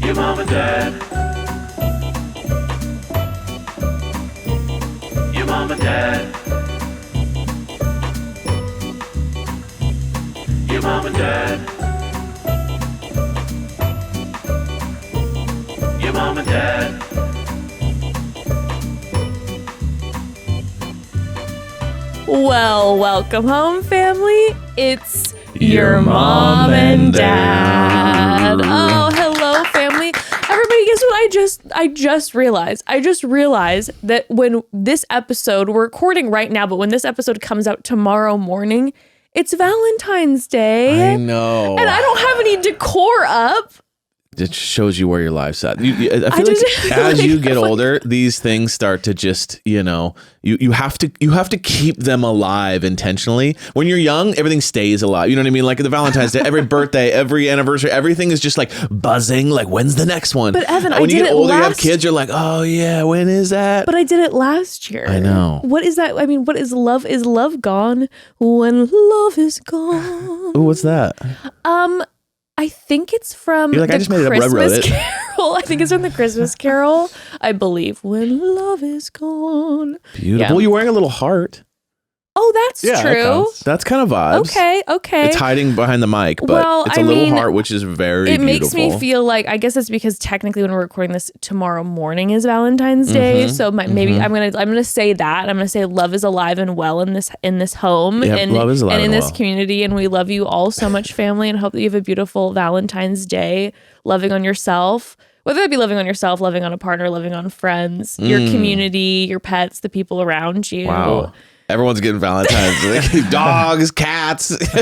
Your mom and dad. Your mom and dad. Your mom and dad. Your mom and dad. Well, welcome home, family. It's your mom and dad. Oh, hello, family. Everybody, guess what I just realized? I just realized that when this episode, we're recording right now, but when this episode comes out tomorrow morning, it's Valentine's Day. I know. And I don't have any decor up. It shows you where your life's at. I feel like as you get older, these things start to just, you have to keep them alive intentionally. When you're young, everything stays alive. You know what I mean? Like the Valentine's Day, every birthday, every anniversary, everything is just like buzzing. Like, when's the next one? But Evan, when you get older, you have kids, you're like, oh yeah, when is that? But I did it last year. I know. What is that? I mean, what is love? Is love gone when love is gone? Ooh, what's that? I think it's from You're like, I just made it up, wrote it. Carol. I think it's from the Christmas Carol. I believe when love is gone. Beautiful. Yeah. You're wearing a little heart. Oh, that's true. That's kind of vibes. Okay. It's hiding behind the mic, but it's a little heart, which is very beautiful. It makes me feel like, I guess it's because technically when we're recording this tomorrow morning is Valentine's Day. So maybe I'm gonna say that. I'm gonna say love is alive and well in this home and love is alive and in and this well. community. And we love you all so much, family, and hope that you have a beautiful Valentine's Day, loving on yourself. Whether that be loving on yourself, loving on a partner, loving on friends, your community, your pets, the people around you. Wow. Everyone's getting Valentine's. Like, dogs, cats. It's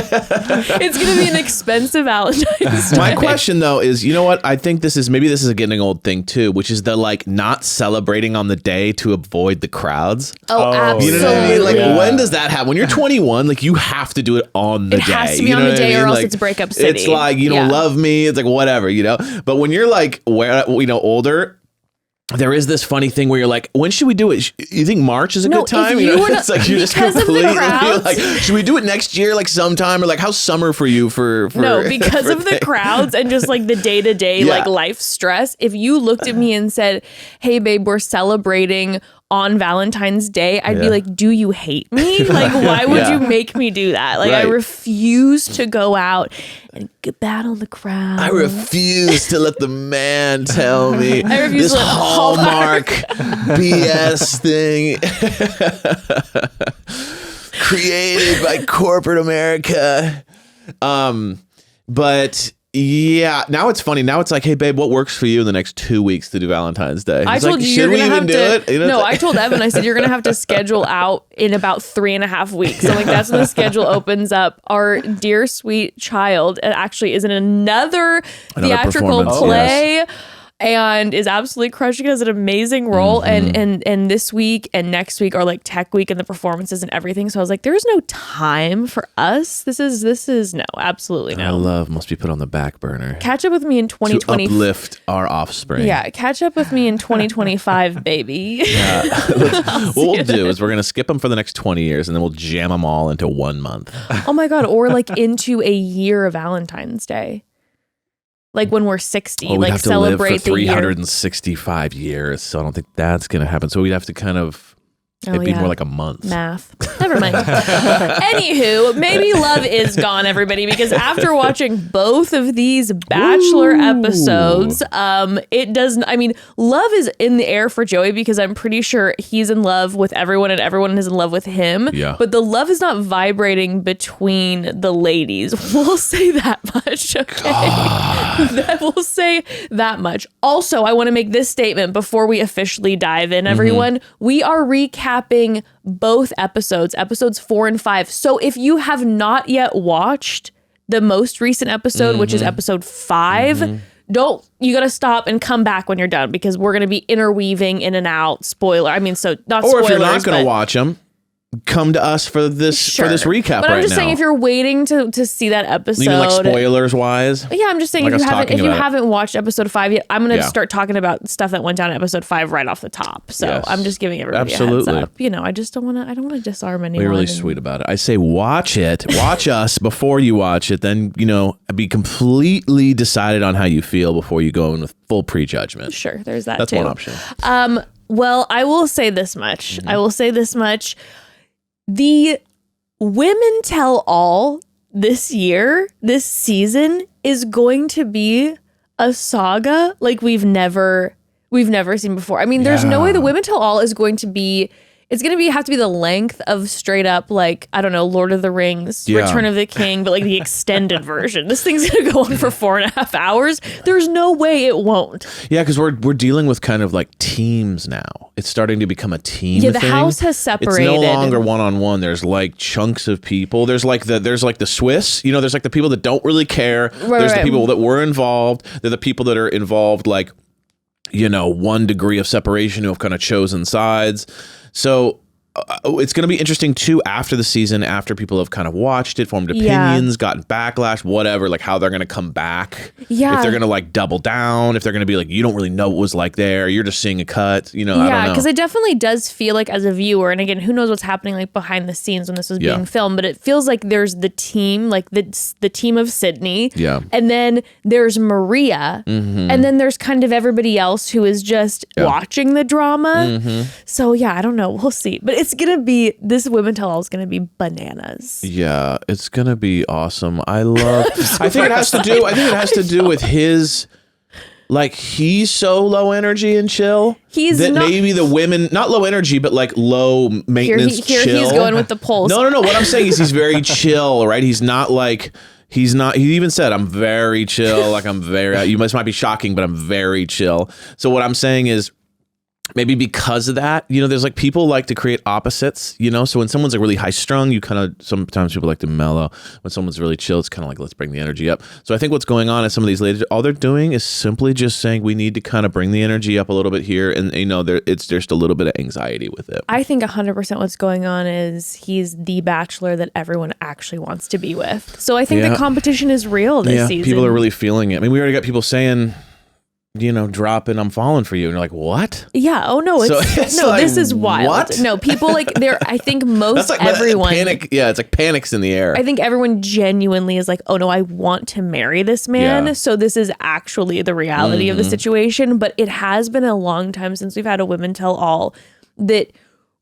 going to be an expensive Valentine's Day. My question though is, you know what? I think this is a getting old thing too, which is the like not celebrating on the day to avoid the crowds. Oh, absolutely. You know what I mean? Like when does that happen? When you're 21, like you have to do it on the day. It has to be on the day or else it's breakup city. It's like, love me. It's like whatever, But when you're like, older, there is this funny thing where you're like, when should we do it? You think March is a good time? It's like you're just completely like, should we do it next year, like sometime, or like how's summer for you? No, because of the crowds and just like the day to day like life stress. If you looked at me and said, "Hey, babe, we're celebrating on Valentine's Day," I'd be like, "Do you hate me? Like, why would you make me do that?" Like, I refuse to go out and battle the crowd. I refuse to let the man tell me this Hallmark BS thing created by corporate America. But yeah, now it's funny. Now it's like, hey, babe, what works for you in the next 2 weeks to do Valentine's Day? I told you you're going to have to. No, I told Evan, I said, you're going to have to schedule out in about 3.5 weeks. So like that's when the schedule opens up. Our dear sweet child actually is in another theatrical play. And is absolutely crushing it as an amazing role. And this week and next week are like tech week and the performances and everything. So I was like, there's no time for us. This is no, absolutely no. Our love must be put on the back burner. Catch up with me in 2020. To uplift our offspring. Yeah, catch up with me in 2025, baby. Yeah. What we'll do is we're going to skip them for the next 20 years and then we'll jam them all into 1 month. Oh my God. Or like into a year of Valentine's Day. Like when we're 60, we'd like have to celebrate live for the year. 365 years. So I don't think that's going to happen. So we'd have to kind of, it'd be more like a month. Math. Never mind. Anywho, maybe love is gone, everybody, because after watching both of these Bachelor episodes, it doesn't, I mean, love is in the air for Joey because I'm pretty sure he's in love with everyone and everyone is in love with him. Yeah. But the love is not vibrating between the ladies. We'll say that much, okay? We'll say that much. Also, I want to make this statement before we officially dive in, everyone. We are recapping both episodes 4 and 5. So if you have not yet watched the most recent episode, which is episode 5, you got to stop and come back when you're done because we're going to be interweaving in and out. Spoiler. I mean, so not spoilers. Or if you're not going to watch them, come to us for this recap. But I'm just now. saying, if you're waiting to see that episode, even like spoilers wise. Yeah, I'm just saying, like if you haven't watched episode 5 yet, I'm gonna start talking about stuff that went down in episode 5 right off the top. So I'm just giving everybody a heads up. I just don't want to disarm anyone. We're really sweet about it. I say watch us before you watch it. Then be completely decided on how you feel before you go in with full prejudgment. Sure, there's that. That's too. one option. Well, I will say this much. Mm-hmm. The Women Tell All this season is going to be a saga like we've never seen before. I mean, there's no way the Women Tell All is going to be. It's going to have to be the length of straight up, like, I don't know, Lord of the Rings, Return of the King, but like the extended version. This thing's going to go on for 4.5 hours. There's no way it won't. Yeah, because we're dealing with kind of like teams now. It's starting to become a team. Yeah, the house has separated. It's no longer one-on-one. There's like chunks of people. There's like the Swiss. There's like the people that don't really care. There's the people that were involved. They're the people that are involved, like, 1 degree of separation, who have kind of chosen sides. So it's going to be interesting too after the season, after people have kind of watched it, formed opinions, gotten backlash, whatever, like how they're going to come back. Yeah. If they're going to like double down, if they're going to be like, you don't really know what was like there. You're just seeing a cut, I don't know. Because it definitely does feel like, as a viewer, and again, who knows what's happening like behind the scenes when this was being filmed, but it feels like there's the team, like the team of Sydney. Yeah. And then there's Maria. Mm-hmm. And then there's kind of everybody else who is just watching the drama. Mm-hmm. So I don't know. We'll see. But this Women Tell All is gonna be bananas. Yeah, it's gonna be awesome. I think it has to do with his, like, he's so low energy and chill. Maybe the women, not low energy, but like low maintenance chill. He's going with the pulse. No. What I'm saying is he's very chill, right? He's not like. He even said, I'm very chill. Like, you might be shocking, but I'm very chill. So what I'm saying is, maybe because of that, there's like people like to create opposites, so when someone's like really high strung, you kind of, sometimes people like to mellow. When someone's really chill, it's kind of like, let's bring the energy up. So I think what's going on is some of these ladies, all they're doing is simply just saying, we need to kind of bring the energy up a little bit here. And it's just a little bit of anxiety with it. I think 100% what's going on is he's the Bachelor that everyone actually wants to be with. So I think the competition is real this season. People are really feeling it. I mean, we already got people saying, drop and I'm falling for you. And you're like, what? Yeah. Oh, no. This is wild. What? No, people I think most like everyone. Panic. Yeah. It's like panic's in the air. I think everyone genuinely is like, oh, no, I want to marry this man. Yeah. So this is actually the reality of the situation. But it has been a long time since we've had a Women Tell All that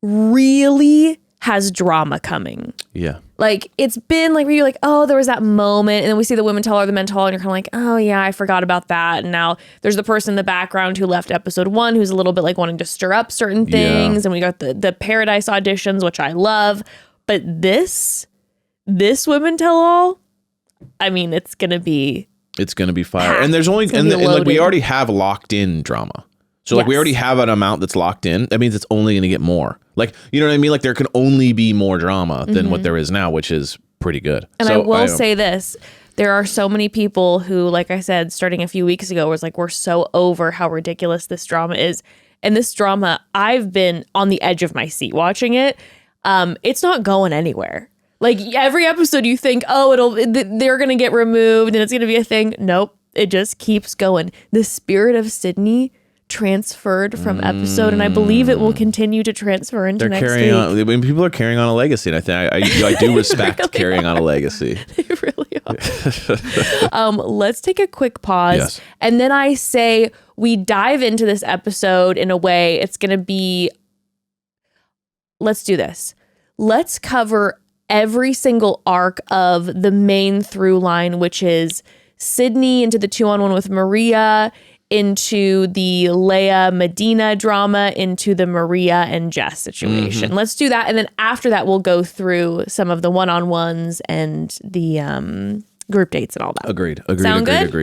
really has drama coming. Yeah. Like, it's been like where you're like, oh, there was that moment, and then we see the Women Tell All, the Men Tell All, and you're kind of like, oh yeah, I forgot about that. And now there's the person in the background who left episode 1 who's a little bit like wanting to stir up certain things, and we got the Paradise auditions, which I love. But this Women Tell All, I mean, it's gonna be fire. And there's only and like we already have locked in drama. So like we already have an amount that's locked in. That means it's only going to get more. Like, you know what I mean? Like there can only be more drama than what there is now, which is pretty good. And so, I will say this. There are so many people who, like I said, starting a few weeks ago, was like, we're so over how ridiculous this drama is. And this drama, I've been on the edge of my seat watching it. It's not going anywhere. Like every episode you think, oh, they're going to get removed and it's going to be a thing. Nope. It just keeps going. The spirit of Sydney transferred from episode, and I believe it will continue to transfer into next week. When people are carrying on a legacy, and I think I do respect really carrying on a legacy. They really are. Let's take a quick pause, and then I say we dive into this episode in a way. It's going to be. Let's do this. Let's cover every single arc of the main through line, which is Sydney into the 2-on-1 with Maria, into the Leia Madina drama, into the Maria and Jess situation. Mm-hmm. Let's do that. And then after that, we'll go through some of the one-on-ones and the group dates and all that. Agreed.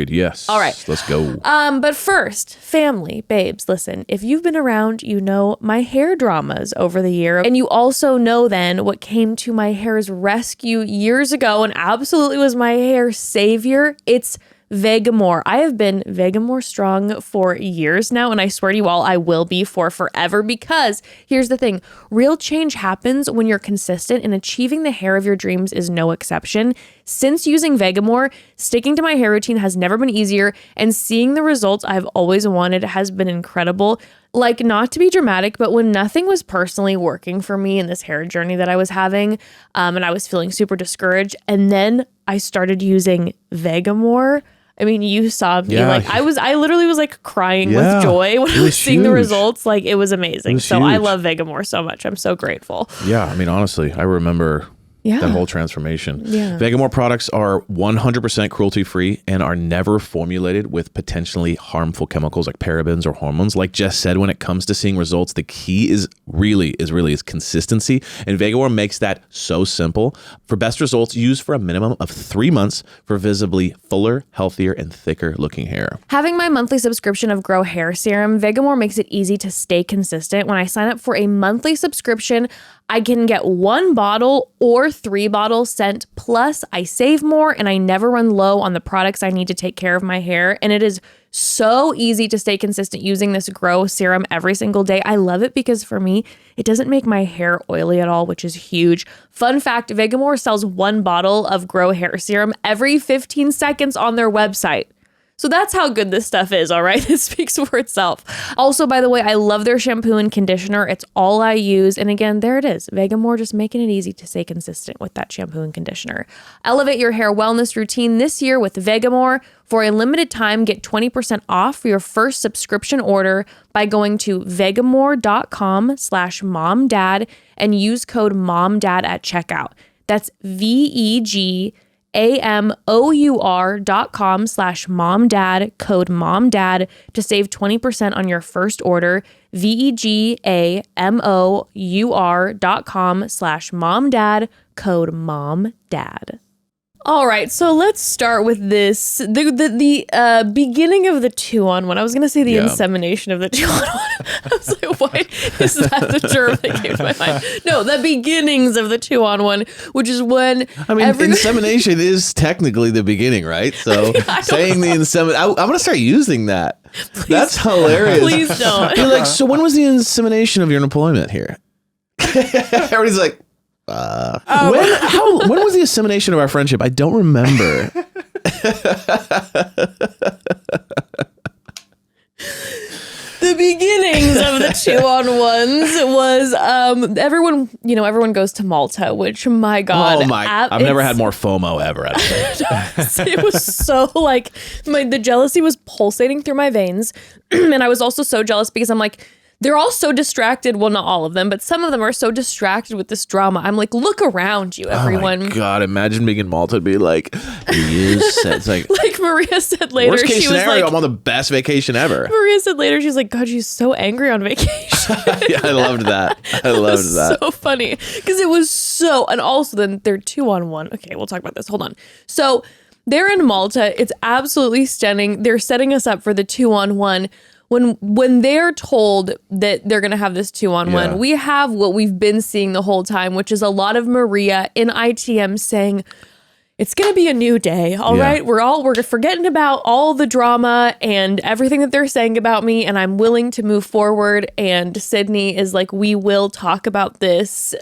Yes. All right. Let's go. But first, family, babes, listen, if you've been around, you know my hair dramas over the year. And you also know then what came to my hair's rescue years ago and absolutely was my hair savior. It's Vegamore. I have been Vegamore strong for years now, and I swear to you all, I will be for forever, because here's the thing. Real change happens when you're consistent, and achieving the hair of your dreams is no exception. Since using Vegamore, sticking to my hair routine has never been easier, and seeing the results I've always wanted has been incredible. Like, not to be dramatic, but when nothing was personally working for me in this hair journey that I was having, and I was feeling super discouraged, and then I started using Vegamore. I mean, you saw me. Like, I literally was like crying with joy when I was seeing the results. Like, it was amazing. I love Vegamore so much. I'm so grateful. Yeah. I mean, honestly, I remember that whole transformation. Yeah. Vegamore products are 100% cruelty-free and are never formulated with potentially harmful chemicals like parabens or hormones. Like Jess said, when it comes to seeing results, the key is really consistency. And Vegamore makes that so simple. For best results, use for a minimum of 3 months for visibly fuller, healthier, and thicker looking hair. Having my monthly subscription of Grow Hair Serum, Vegamore makes it easy to stay consistent. When I sign up for a monthly subscription, I can get 1 bottle or 3 bottles sent. Plus, I save more and I never run low on the products I need to take care of my hair. And it is so easy to stay consistent using this Grow Serum every single day. I love it because for me, it doesn't make my hair oily at all, which is huge. Fun fact, Vegamore sells 1 bottle of Grow Hair Serum every 15 seconds on their website. So that's how good this stuff is, all right? It speaks for itself. Also, by the way, I love their shampoo and conditioner. It's all I use. And again, there it is. Vegamore, just making it easy to stay consistent with that shampoo and conditioner. Elevate your hair wellness routine this year with Vegamore. For a limited time, get 20% off for your first subscription order by going to vegamore.com/momdad and use code MOMDAD at checkout. That's VEGAMOUR.com/momdad, code MOMDAD to save 20% on your first order. VEGAMOUR.com/momdad, code MOMDAD. All right, so let's start with this. The beginning of the 2-on-1. I was going to say the insemination of the 2-on-1. I was like, why is that the term that came to my mind? No, the beginnings of the 2-on-1, which is when... I mean, insemination is technically the beginning, right? So saying the insemination... I'm going to start using that. Please, that's hilarious. Please don't. You're like, so when was the insemination of your employment here? Everybody's like... when was the insemination of our friendship? I don't remember. The beginnings of the 2-on-1s was everyone goes to Malta, which my God. I've never had more FOMO ever. It was so like the jealousy was pulsating through my veins. And I was also so jealous because I'm like, they're all so distracted. Well, not all of them, but some of them are so distracted with this drama. I'm like, look around you, everyone. Oh my God, imagine being in Malta and be like, it's like Maria said later. Worst case she scenario, was like, I'm on the best vacation ever. Maria said later, she's like, God, she's so angry on vacation. Yeah, I loved that. So funny because it was so, and also then they're 2-on-1. Okay, we'll talk about this. Hold on. So they're in Malta. It's absolutely stunning. They're setting us up for the 2-on-1. When they're told that they're going to have this 2-on-1, we have what we've been seeing the whole time, which is a lot of Maria in ITM saying, it's going to be a new day. All right. We're forgetting about all the drama and everything that they're saying about me. And I'm willing to move forward. And Sydney is like, we will talk about this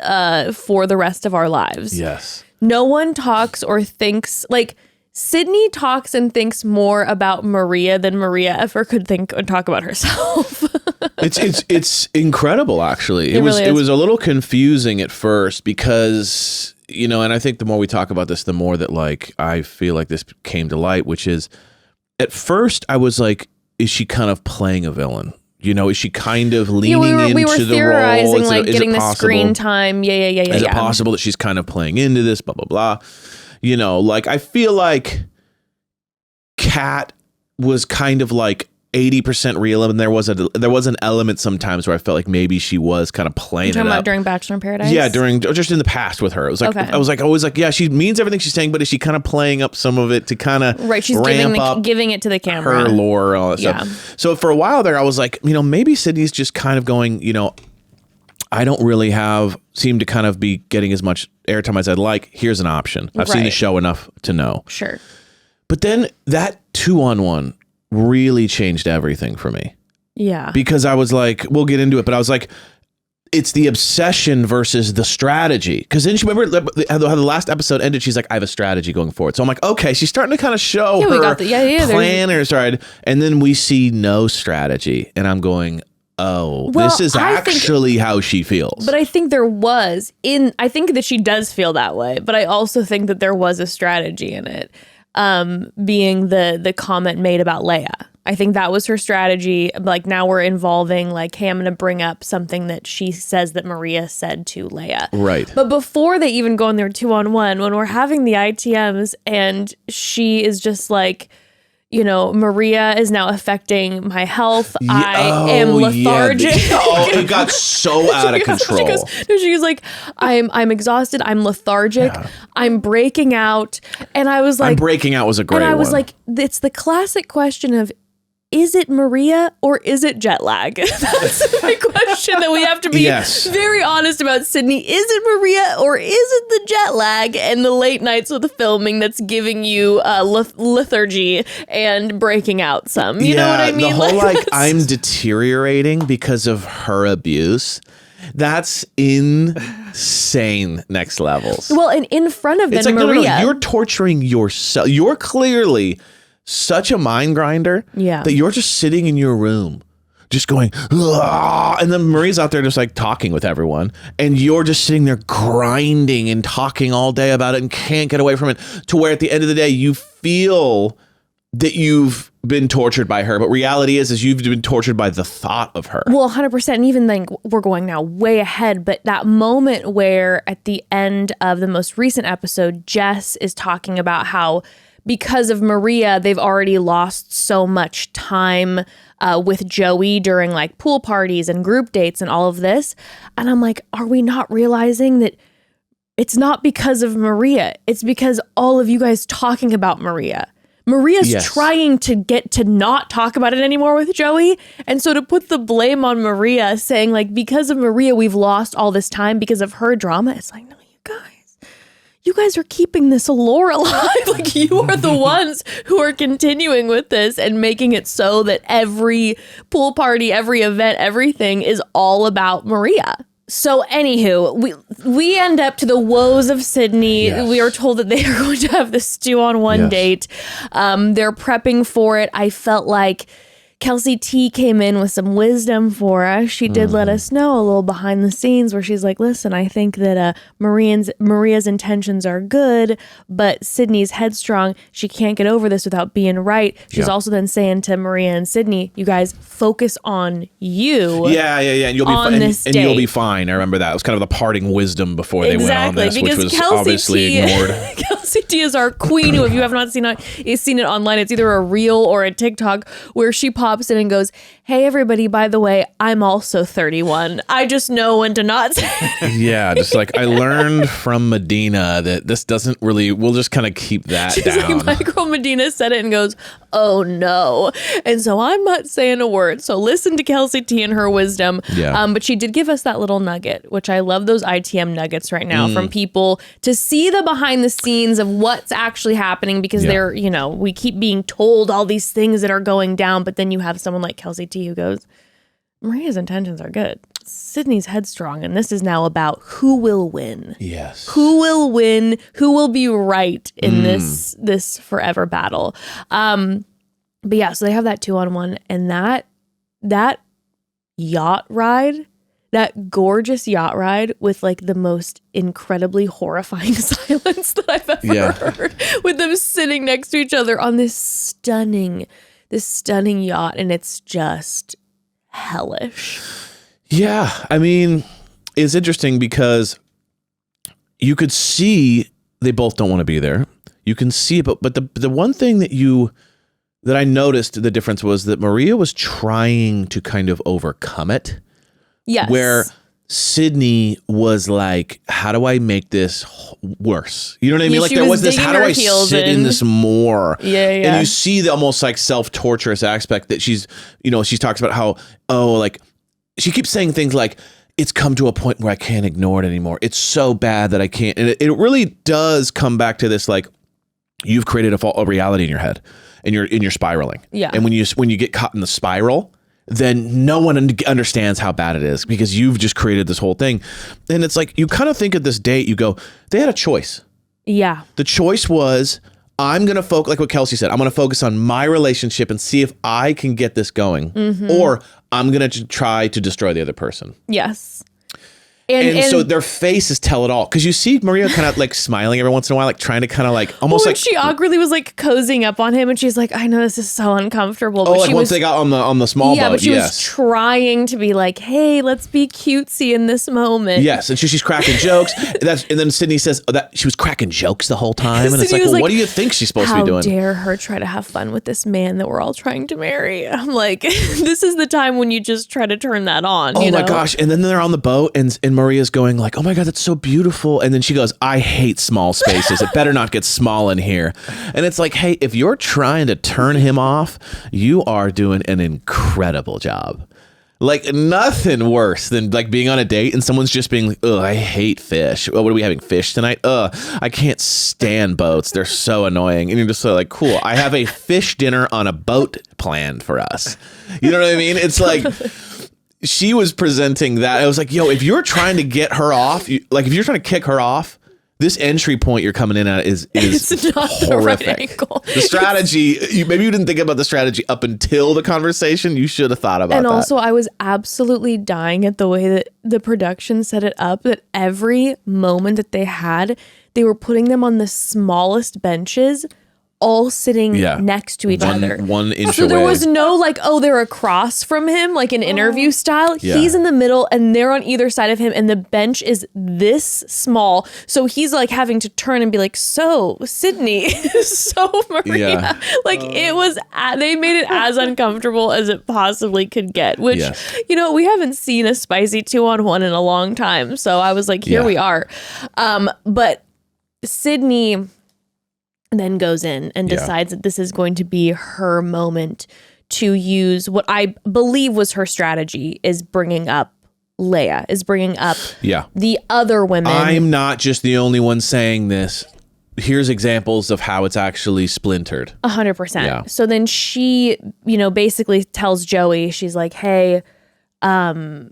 for the rest of our lives. Yes. No one talks or thinks like Sydney talks and thinks more about Maria than Maria ever could think and talk about herself. It's incredible, actually. It was a little confusing at first because, and I think the more we talk about this, the more that like I feel like this came to light, which is at first I was like, is she kind of playing a villain? Is she kind of leaning into the role? We were theorizing, like getting the screen time. Yeah. Is it possible that she's kind of playing into this? Blah, blah, blah. Like I feel like Kat was kind of like 80% real, and there was an element sometimes where I felt like maybe she was kind of playing it up during Bachelor in Paradise. Yeah, just in the past with her. It was like I was like always like, yeah, she means everything she's saying, but is she kind of playing up some of it to kind of she's giving it to the camera, her lore and all that stuff. So for a while there, I was like, maybe Sydney's just kind of going, I don't really seem to kind of be getting as much airtime as I'd like. Here's an option. I've seen the show enough to know. Sure. But then that 2-on-1 really changed everything for me. Yeah. Because I was like, we'll get into it, but I was like, it's the obsession versus the strategy. Because then she remember how the last episode ended. She's like, I have a strategy going forward. So I'm like, okay, she's starting to kind of show her plan or side. And then we see no strategy. And I'm going, oh, well, this is actually how she feels. But I think I think that she does feel that way. But I also think that there was a strategy in it, being the comment made about Leia. I think that was her strategy. Like, now we're involving, like, hey, I'm going to bring up something that she says that Maria said to Leia. Right. But before they even go in their 2-on-1, when we're having the ITMs and she is just like, you know, Maria is now affecting my health. Yeah, I am lethargic. It got so out of control. She was like, I'm exhausted. I'm lethargic. Yeah. I'm breaking out. And I was like, breaking out was a great one. And I was like, it's the classic question of, is it Maria or is it jet lag? That's my question that we have to be very honest about, Sydney. Is it Maria or is it the jet lag and the late nights with the filming that's giving you lethargy and breaking out some? You know what I mean? The whole I'm deteriorating because of her abuse. That's insane next levels. Well, and in front of them, Maria. No, you're torturing yourself. You're clearly such a mind grinder that you're just sitting in your room just going, ah, and then Maria's out there just like talking with everyone, and you're just sitting there grinding and talking all day about it and can't get away from it, to where at the end of the day you feel that you've been tortured by her, but reality is you've been tortured by the thought of her. Well, 100%. And even then, we're going now way ahead, but that moment where at the end of the most recent episode, Jess is talking about how because of Maria, they've already lost so much time with Joey during like pool parties and group dates and all of this. And I'm like, are we not realizing that it's not because of Maria? It's because all of you guys talking about Maria. Maria's trying to get to not talk about it anymore with Joey. And so to put the blame on Maria, saying like, because of Maria, we've lost all this time because of her drama. It's like, no, you guys are keeping this lore alive. Like, you are the ones who are continuing with this and making it so that every pool party, every event, everything is all about Maria. So anywho, we end up to the woes of Sydney. Yes. We are told that they are going to have this 2-on-1 date. They're prepping for it. I felt like Kelsey T came in with some wisdom for us. She did let us know a little behind the scenes where she's like, listen, I think that Maria's intentions are good, but Sydney's headstrong. She can't get over this without being right. She's also then saying to Maria and Sydney, you guys focus on you. Yeah. And you'll be fine. And you'll be fine. I remember that. It was kind of the parting wisdom before they went on this, which was Kelsey obviously ignored. Kelsey T is our queen, who, if you have not seen it online, it's either a reel or a TikTok where she pops in and goes, hey, everybody, by the way, I'm also 31. I just know when to not say it. Yeah, just like I learned from Madina that this doesn't really, we'll just kind of keep that down. Like, my girl Madina said it and goes, oh no. And so I'm not saying a word. So listen to Kelsey T and her wisdom. Yeah. But she did give us that little nugget, which I love those ITM nuggets right now from people to see the behind the scenes of what's actually happening, because they're, you know, we keep being told all these things that are going down, but then you have someone like Kelsey T who goes, Maria's intentions are good. Sydney's headstrong, and this is now about who will win. Yes. Who will win? Who will be right in this forever battle? But yeah, so they have that 2-on-1, and that yacht ride, that gorgeous yacht ride with like the most incredibly horrifying silence that I've ever heard, with them sitting next to each other on this stunning yacht, and it's just hellish. Yeah, I mean, it's interesting because you could see they both don't want to be there. You can see it, but the one thing that I noticed the difference was that Maria was trying to kind of overcome it. Yes. Where Sydney was like, how do I make this worse? You know what I mean? Like, there was this, how do I sit in this more? Yeah. And you see the almost like self-torturous aspect that she talks about how, like, she keeps saying things like, it's come to a point where I can't ignore it anymore. It's so bad that I can't. And it really does come back to this, like, you've created a reality in your head, and you're spiraling. Yeah. And when you get caught in the spiral, then no one understands how bad it is because you've just created this whole thing. And it's like, you kind of think of this date, you go, they had a choice. Yeah. The choice was, I'm going to focus, like what Kelsey said, I'm going to focus on my relationship and see if I can get this going, or I'm going to try to destroy the other person. Yes. And so their faces tell it all. Because you see Maria kind of like smiling every once in a while, like trying to kind of like almost like she awkwardly was like cozying up on him, and she's like, I know this is so uncomfortable. But like once they got on the small boat. Yeah, but she was trying to be like, hey, let's be cutesy in this moment. Yes, and she's cracking jokes. And then Sydney says that she was cracking jokes the whole time. And it's like, well, what do you think she's supposed to be doing? How dare her try to have fun with this man that we're all trying to marry? I'm like, this is the time when you just try to turn that on. Oh my gosh. And then they're on the boat and Maria's going like, oh my God, that's so beautiful. And then she goes, I hate small spaces. It better not get small in here. And it's like, hey, if you're trying to turn him off, you are doing an incredible job. Like nothing worse than like being on a date and someone's just being like, oh, I hate fish. Oh, what are we having, fish tonight? I can't stand boats. They're so annoying. And you're just like, cool, I have a fish dinner on a boat planned for us. You know what I mean? It's like, she was presenting that. I was like, yo, if you're trying to get her off, like if you're trying to kick her off, this entry point you're coming in at is it's not horrific. The right angle. The strategy, maybe you didn't think about the strategy up until the conversation. You should have thought about and that. And also, I was absolutely dying at the way that the production set it up, that every moment that they had, they were putting them on the smallest benches, all sitting next to each other. 1 inch so away. there was no like, oh, they're across from him, like an interview style. Yeah. He's in the middle and they're on either side of him, and the bench is this small. So he's like having to turn and be like, so Sydney, so Maria. Yeah. Like it was, they made it as uncomfortable as it possibly could get, which, you know, we haven't seen a spicy 2-on-1 in a long time. So I was like, here we are. But Sydney then goes in and decides that this is going to be her moment to use what I believe was her strategy, is bringing up Leia, is bringing up the other women. I'm not just the only one saying this. Here's examples of how it's actually splintered. 100%. Yeah. So then she, you know, basically tells Joey, she's like, hey, after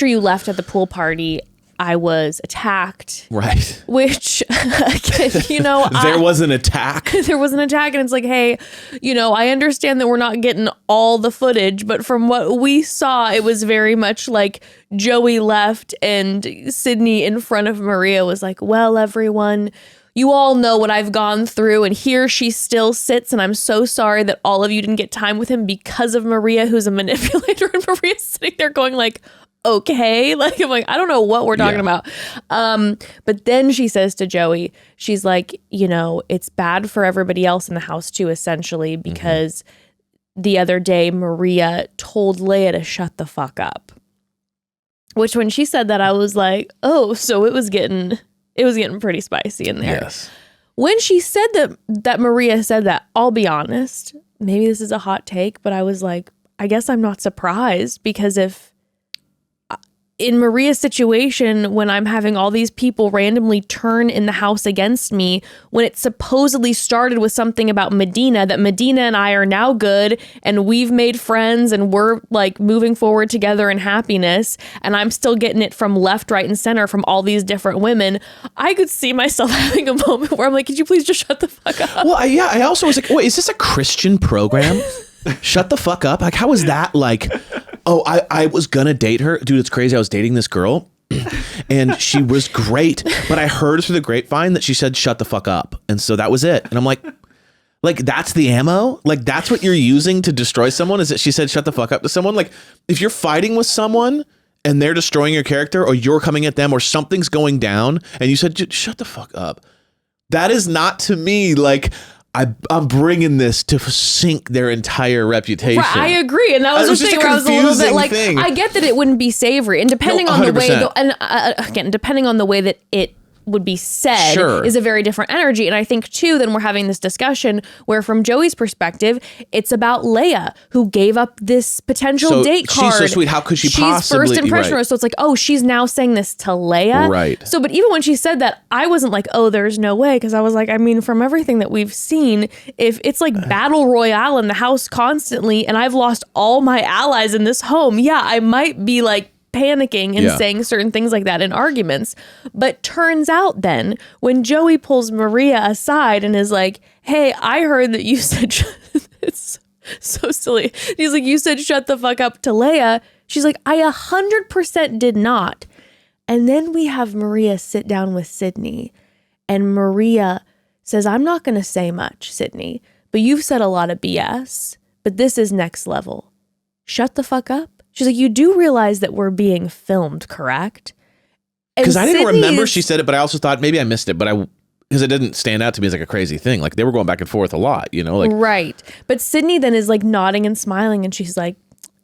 you left at the pool party, I was attacked. Right. Which, again, you know, there was an attack. There was an attack, and it's like, hey, you know, I understand that we're not getting all the footage, but from what we saw, it was very much like Joey left and Sydney in front of Maria was like, well, everyone, you all know what I've gone through, and here she still sits, and I'm so sorry that all of you didn't get time with him because of Maria, who's a manipulator, and Maria's sitting there going like, okay, like I'm like, I don't know what we're talking about. But then she says to Joey, she's like, you know, it's bad for everybody else in the house too, essentially, because the other day Maria told Leia to shut the fuck up. Which when she said that, I was like, oh, so it was getting pretty spicy in there. Yes. When she said that Maria said that, I'll be honest, maybe this is a hot take, but I was like, I guess I'm not surprised, because if in Maria's situation, when I'm having all these people randomly turn in the house against me, when it supposedly started with something about Madina, that Madina and I are now good and we've made friends and we're like moving forward together in happiness, and I'm still getting it from left, right, and center from all these different women, I could see myself having a moment where I'm like, could you please just shut the fuck up? Well, I also was like, wait, is this a Christian program? Shut the fuck up. Like, how is that like, oh, I was gonna date her. Dude, it's crazy. I was dating this girl and she was great, but I heard through the grapevine that she said, shut the fuck up. And so that was it. And I'm like, that's the ammo? Like, that's what you're using to destroy someone? Is that she said, shut the fuck up to someone? Like, if you're fighting with someone and they're destroying your character, or you're coming at them, or something's going down and you said, shut the fuck up. That is not, to me, like, I'm bringing this to sink their entire reputation. Right, I agree, and that was the thing where I was a little bit like, I get that it wouldn't be savory, and depending on the way, again, depending on the way that it would be said Sure. is a very different energy. And I think too, then we're having this discussion where from Joey's perspective, it's about Leia who gave up this potential date card. She's so sweet. How could she possibly? She's first impression. Right. So it's like, oh, she's now saying this to Leia. Right. So, but even when she said that, I wasn't like, oh, there's no way. Cause I was like, I mean, from everything that we've seen, if it's like battle royale in the house constantly and I've lost all my allies in this home, yeah, I might be like panicking and saying certain things like that in arguments. But turns out then when Joey pulls Maria aside and is like, hey, I heard that you said, it's so silly. He's like, you said, shut the fuck up to Leia. She's like, I 100% did not. And then we have Maria sit down with Sydney and Maria says, I'm not going to say much, Sydney, but you've said a lot of BS, but this is next level. Shut the fuck up. She's like, you do realize that we're being filmed, correct? Because I didn't remember she said it, but I also thought maybe I missed it, but because it didn't stand out to me as like a crazy thing. Like they were going back and forth a lot, you know? Like right. But Sydney then is like nodding and smiling and she's like,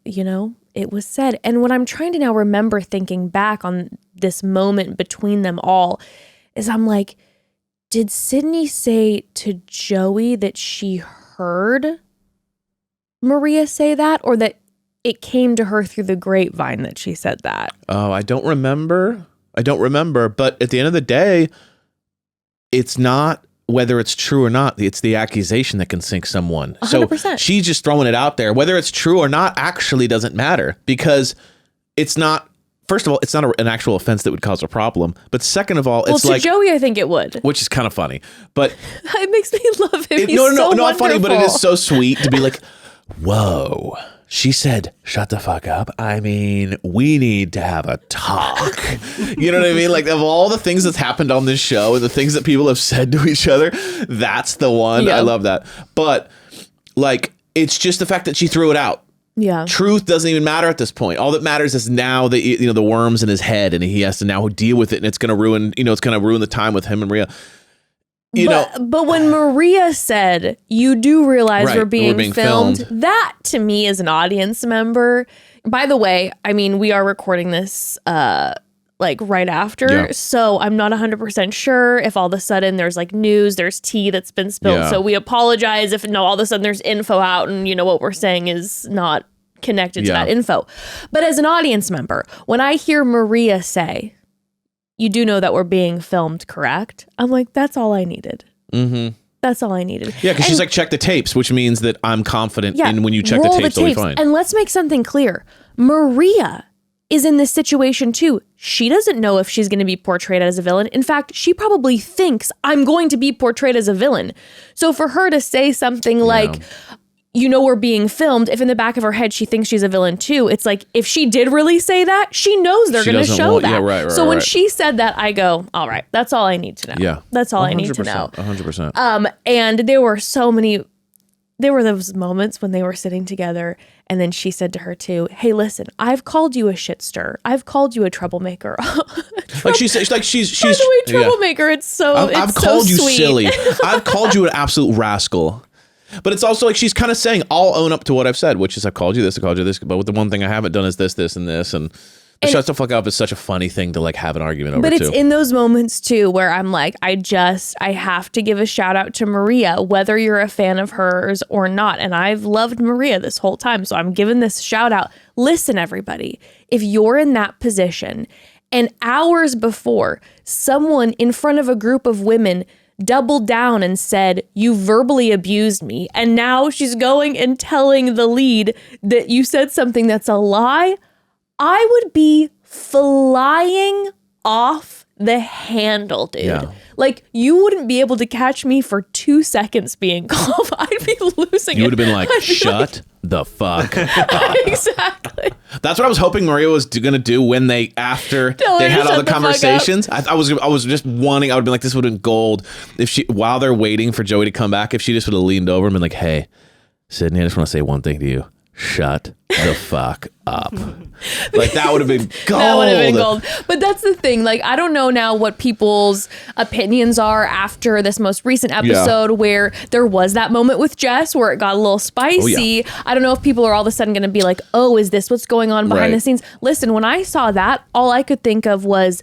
you know, it was said. And what I'm trying to now remember thinking back on this moment between them all is I'm like, did Sydney say to Joey that she heard Maria say that or that it came to her through the grapevine that she said that? Oh, I don't remember. But at the end of the day, it's not whether it's true or not. It's the accusation that can sink someone. 100%. So she's just throwing it out there. Whether it's true or not actually doesn't matter because it's not. First of all, it's not an actual offense that would cause a problem. But second of all, it's like Joey, I think it would, which is kind of funny. But it makes me love him. He's not funny, but it is so sweet to be like, whoa. She said, shut the fuck up. I mean, we need to have a talk. You know what I mean? Like, of all the things that's happened on this show and the things that people have said to each other, that's the one. Yeah. I love that. But, like, it's just the fact that she threw it out. Yeah. Truth doesn't even matter at this point. All that matters is now the worms in his head and he has to now deal with it and it's going to ruin, the time with him and Maria. But when Maria said, you do realize Right, we're being filmed, that to me is an audience member. By the way, I mean, we are recording this like right after. Yeah. So I'm not 100% sure if all of a sudden there's like news, there's tea that's been spilled. Yeah. So we apologize if all of a sudden there's info out and what we're saying is not connected to that info. But as an audience member, when I hear Maria say, you do know that we're being filmed, correct? I'm like, that's all I needed. Mm-hmm. That's all I needed. Yeah, because she's like, check the tapes, which means that I'm confident in when you check the tapes, they'll be fine. And let's make something clear. Maria is in this situation too. She doesn't know if she's going to be portrayed as a villain. In fact, she probably thinks I'm going to be portrayed as a villain. So for her to say something like, we're being filmed, if in the back of her head she thinks she's a villain too, it's like if she did really say that, she knows they're going to show that. Yeah, right, so when she said that, I go, all right, that's all I need to know. Yeah. That's all I need to know. 100%. And there were those moments when they were sitting together and then she said to her too, hey, listen, I've called you a shit stir. I've called you a troublemaker. Like she's by the way, troublemaker, it's I've called you sweet. silly. I've called you an absolute rascal. But it's also like she's kind of saying, I'll own up to what I've said, which is I've called you this, but the one thing I haven't done is this, and this. And shut the fuck up is such a funny thing to like have an argument over. But it's in those moments too where I'm like, I have to give a shout out to Maria, whether you're a fan of hers or not. And I've loved Maria this whole time. So I'm giving this shout out. Listen, everybody, if you're in that position and hours before someone in front of a group of women doubled down and said, you verbally abused me, and now she's going and telling the lead that you said something that's a lie, I would be flying off the handle, dude. Yeah. Like, you wouldn't be able to catch me for 2 seconds being calm. I'd be losing it. You would have been like, shut the fuck up. Exactly. That's what I was hoping Maria was going to do when after they had all the conversations. I was just wanting, I would have been like, this would have been gold if while they're waiting for Joey to come back, if she just would have leaned over and been like, hey, Sydney, I just want to say one thing to you. Shut the fuck up. Like, that would have been gold. That would have been gold. But that's the thing. Like, I don't know now what people's opinions are after this most recent episode where there was that moment with Jess where it got a little spicy. I don't know if people are all of a sudden going to be like, oh, is this what's going on behind the scenes? Listen, when I saw that, all I could think of was,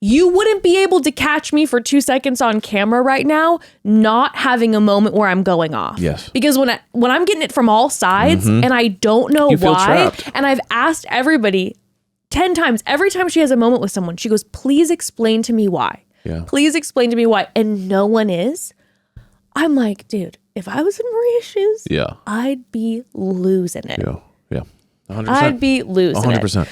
you wouldn't be able to catch me for 2 seconds on camera right now, not having a moment where I'm going off. Yes. Because when I'm getting it from all sides and I don't know You feel why, trapped. and I've asked everybody 10 times, every time she has a moment with someone, she goes, please explain to me why. Yeah. Please explain to me why. And no one is. I'm like, dude, if I was in Maria's shoes, Yeah. I'd be losing it. Yeah. 100%. I'd be losing 100%. it.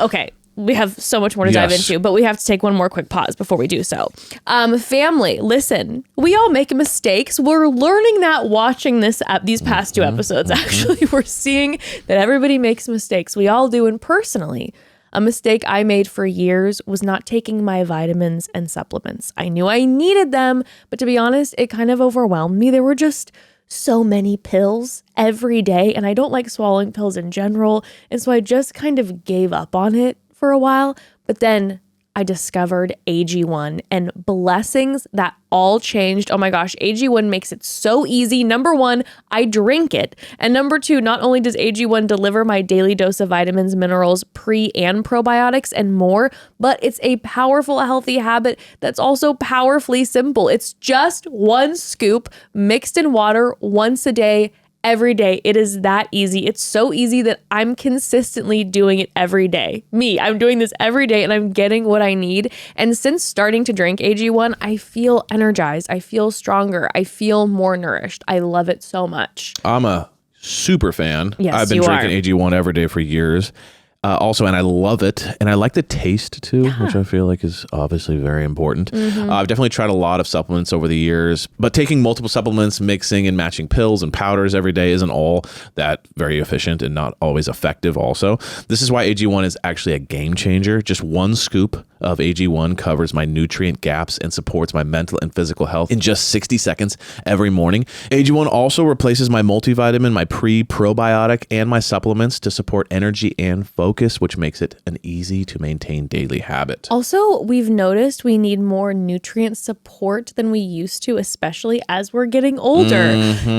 Okay. We have so much more to dive into, but we have to take one more quick pause before we do so. Family, listen, we all make mistakes. We're learning that watching these past two episodes. Actually, we're seeing that everybody makes mistakes. We all do. And personally, a mistake I made for years was not taking my vitamins and supplements. I knew I needed them, but to be honest, it kind of overwhelmed me. There were just so many pills every day, and I don't like swallowing pills in general. And so I just kind of gave up on it for a while, but then I discovered AG1 and blessings that all changed. Oh my gosh, AG1 makes it so easy. Number one, I drink it. And number two, not only does AG1 deliver my daily dose of vitamins, minerals, pre and probiotics and more, but it's a powerful, healthy habit that's also powerfully simple. It's just one scoop mixed in water once a day, every day. It is that easy. It's so easy that I'm consistently doing it every day. I'm doing this every day and I'm getting what I need. And since starting to drink AG1, I feel energized. I feel stronger. I feel more nourished. I love it so much. I'm a super fan. Yes, I've been you drinking are. AG1 every day for years. Also, and I love it. And I like the taste too, which I feel like is obviously very important. I've definitely tried a lot of supplements over the years, but taking multiple supplements, mixing and matching pills and powders every day isn't all that very efficient and not always effective also. This is why AG1 is actually a game changer. Just one scoop of AG1 covers my nutrient gaps and supports my mental and physical health in just 60 seconds every morning. AG1 also replaces my multivitamin, my pre-probiotic, and my supplements to support energy and focus, which makes it an easy to maintain daily habit. Also, we've noticed we need more nutrient support than we used to, especially as we're getting older.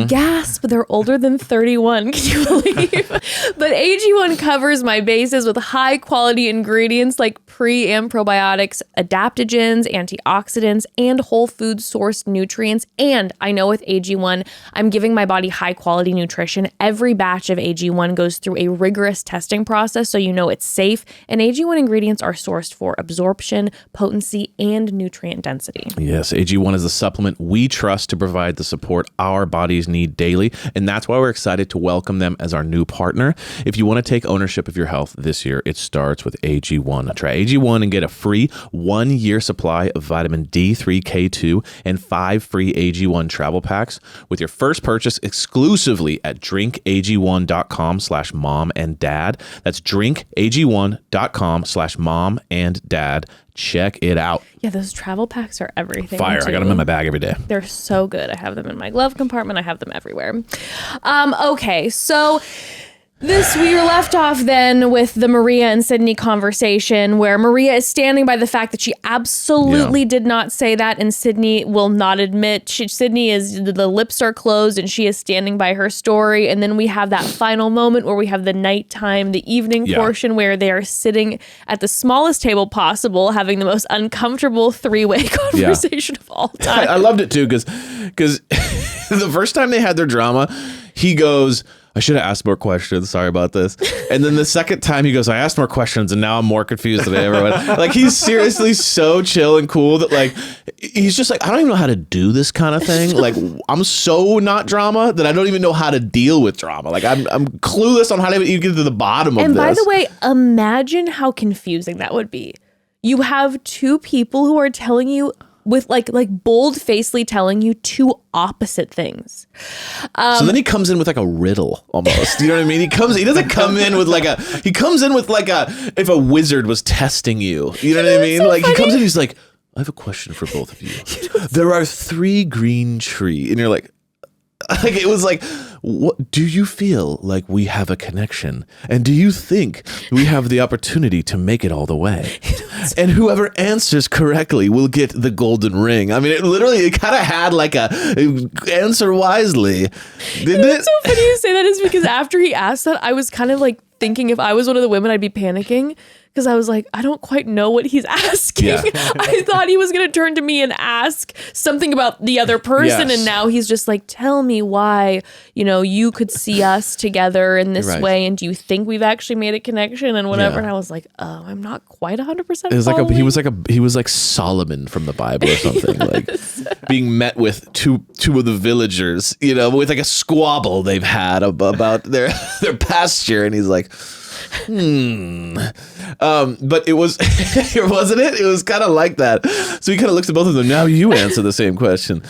Gasp, they're older than 31. Can you believe? But AG1 covers my bases with high quality ingredients like pre and probiotics, adaptogens, antioxidants, and whole food sourced nutrients. And I know with AG1, I'm giving my body high quality nutrition. Every batch of AG1 goes through a rigorous testing process, so you know it's safe. And AG1 ingredients are sourced for absorption, potency, and nutrient density. Yes, AG1 is the supplement we trust to provide the support our bodies need daily, and that's why we're excited to welcome them as our new partner. If you want to take ownership of your health this year, it starts with AG1. Try AG1 and get a free 1-year supply of vitamin D3, K2, and 5 free AG1 travel packs with your first purchase exclusively at drinkag1.com/mom-and-dad. That's drinkag1.com/mom-and-dad. Check it out. Yeah, those travel packs are everything. Fire. I got them in my bag every day. They're so good. I have them in my glove compartment. I have them everywhere. Okay, so we were left off then with the Maria and Sydney conversation where Maria is standing by the fact that she absolutely did not say that, and Sydney will not admit. Sydney the lips are closed and she is standing by her story. And then we have that final moment where we have the nighttime, the evening portion where they are sitting at the smallest table possible, having the most uncomfortable three-way conversation of all time. I loved it too because the first time they had their drama, he goes, I should have asked more questions. Sorry about this. And then the second time he goes, I asked more questions and now I'm more confused than I ever was. Like, he's seriously so chill and cool that, like, he's just like, I don't even know how to do this kind of thing. Like, I'm so not drama that I don't even know how to deal with drama. Like, I'm clueless on how to even get to the bottom of this. And by the way, imagine how confusing that would be. You have two people who are telling you with like bold-facedly telling you two opposite things. So then he comes in with like a riddle almost. You know what I mean? He doesn't come in with if a wizard was testing you. You know what I mean? So like, funny. he comes in, he's like, I have a question for both of you. There are 3 green trees. And you're like it was like, what do you feel like we have a connection? And do you think we have the opportunity to make it all the way? And whoever answers correctly will get the golden ring. I mean, it kind of had like a answer wisely. Didn't it? It's so funny you say that is because after he asked that, I was kind of like thinking if I was one of the women, I'd be panicking. because I was like, I don't quite know what he's asking. Yeah. I thought he was going to turn to me and ask something about the other person. Yes. And now he's just like, tell me why, you could see us together in this Right. way. And do you think we've actually made a connection and whatever? Yeah. And I was like, oh, I'm not quite 100%. It was he was like Solomon from the Bible or something, like being met with two of the villagers, with like a squabble they've had about their pasture, and he's like, but it was it was kind of like that. So he kind of looks at both of them. Now you answer the same question.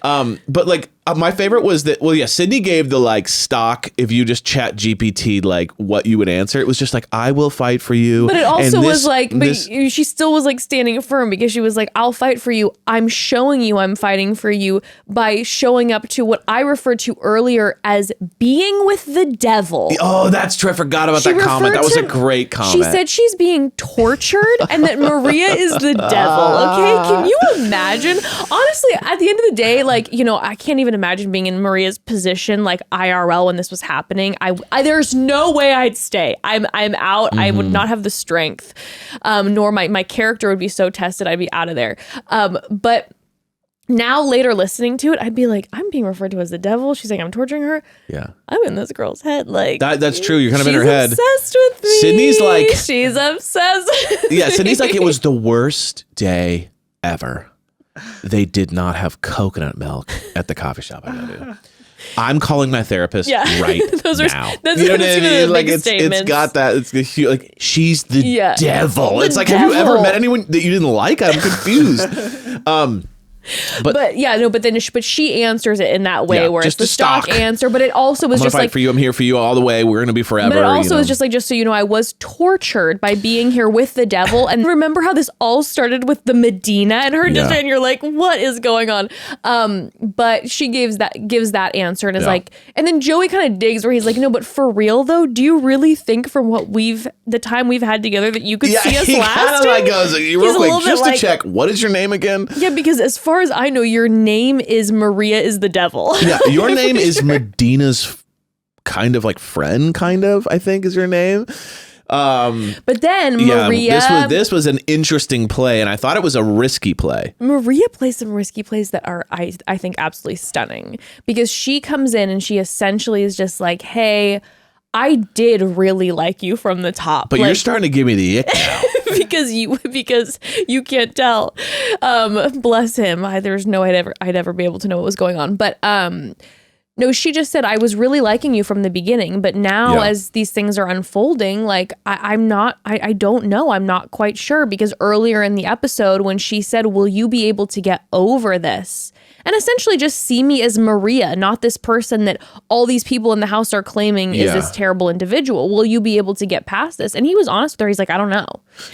But like my favorite was that, Sydney gave the like stock, if you just chat GPT like what you would answer, it was just like, I will fight for you. But it also was like, this, she still was like standing firm, because she was like, I'll fight for you. I'm showing you I'm fighting for you by showing up to what I referred to earlier as being with the devil. oh, that's true. I forgot about that comment. That was a great comment. She said she's being tortured and that Maria is the devil. Okay. Can you imagine? Honestly, at the end of the day, like, I can't even imagine being in Maria's position, like IRL, when this was happening. I there's no way I'd stay. I'm out. I would not have the strength, nor my character would be so tested. I'd be out of there. But now later listening to it, I'd be like, I'm being referred to as the devil. She's like, I'm torturing her. Yeah. I'm in this girl's head. Like that's true. You're kind of in her head. She's obsessed with me. Sydney's like, she's obsessed. yeah. Sydney's like, it was the worst day ever. They did not have coconut milk at the coffee shop I go to. I'm calling my therapist right Those now. That's you know what I mean? Like it's got that. It's like, she's the devil. The it's like, devil. have you ever met anyone that you didn't like? I'm confused. But she answers it in that way, where it's just the a stock answer, but it also was I'm gonna just fight like, for you. I'm here for you all the way. We're gonna be forever. but it also was just like, just so you know, I was tortured by being here with the devil. And remember how this all started with the Madina and her district, and you're like, what is going on? But she gives that answer and is like, and then Joey kind of digs where he's like, no, but for real though, do you really think from the time we've had together that you could see us last? Kind of like goes, real quick, just to check, what is your name again? Yeah, because as far as I know, your name is Maria is the devil. Yeah, your name is Medina's kind of like friend, I think is your name. But then Maria, this was an interesting play, and I thought it was a risky play. Maria plays some risky plays that are, I think, absolutely stunning, because she comes in and she essentially is just like, hey, I did really like you from the top. But like, you're starting to give me the ick now. because you can't tell. Bless him. There's no way I'd ever be able to know what was going on. But no, she just said, I was really liking you from the beginning, but now as these things are unfolding, like I don't know. I'm not quite sure, because earlier in the episode when she said, will you be able to get over this? And essentially just see me as Maria, not this person that all these people in the house are claiming is this terrible individual. Will you be able to get past this? And he was honest with her. He's like, I don't know.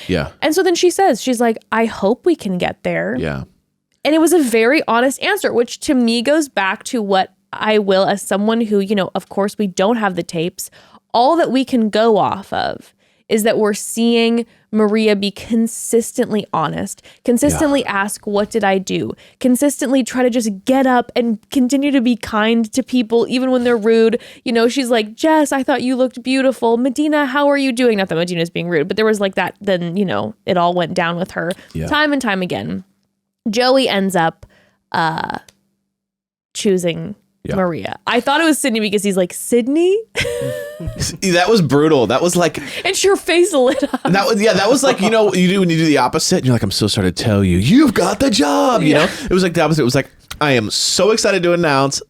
Yeah. And so then she's like, I hope we can get there. Yeah. And it was a very honest answer, which to me goes back to what I will, as someone who, of course we don't have the tapes, all that we can go off of is that we're seeing Maria be consistently honest, consistently ask, what did I do? Consistently try to just get up and continue to be kind to people, even when they're rude. She's like, Jess, I thought you looked beautiful. Medina, how are you doing? Not that Medina's being rude, but there was like that, then, it all went down with her time and time again. Joey ends up choosing Maria. I thought it was Sydney because he's like, Sydney? That was brutal. That was like, and your face lit up. That was like, you do when you do the opposite, and you're like, I'm so sorry to tell you, you've got the job. You know, it was like the opposite. It was like, I am so excited to announce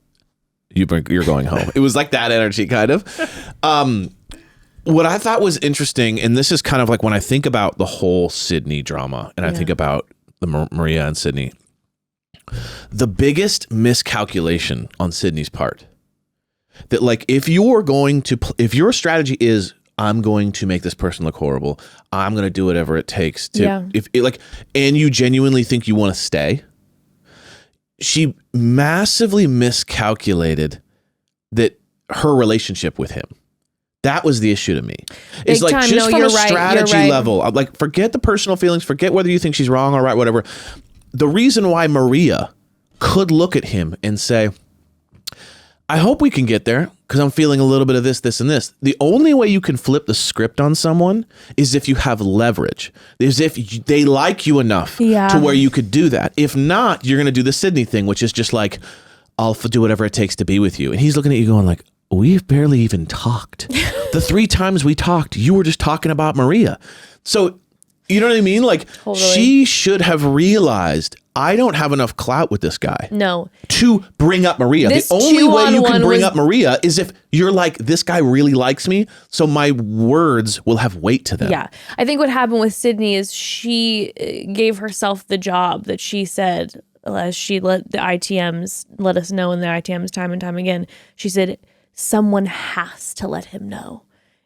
you're going home. It was like that energy, kind of. What I thought was interesting, and this is kind of like when I think about the whole Sydney drama, and I think about the Maria and Sydney. The biggest miscalculation on Sydney's part, that like, if if your strategy is, I'm going to make this person look horrible, I'm going to do whatever it takes to, and you genuinely think you want to stay, she massively miscalculated that her relationship with him. That was the issue to me. It's like, just from a strategy level, like, forget the personal feelings, forget whether you think she's wrong or right, whatever. The reason why Maria could look at him and say, I hope we can get there, because I'm feeling a little bit of this, and this. The only way you can flip the script on someone is if you have leverage, is if they like you enough to where you could do that. If not, you're going to do the Sydney thing, which is just like, I'll do whatever it takes to be with you. And he's looking at you going like, we've barely even talked. The 3 times we talked, you were just talking about Maria. So, you know what I mean? Like, she should have realized, I don't have enough clout with this guy. No. To bring up Maria. The only way you can bring up Maria is if you're like, this guy really likes me, so my words will have weight to them. Yeah. I think what happened with Sydney is she gave herself the job that she said, as she let the ITMs let us know in the ITMs time and time again. She said, someone has to let him know.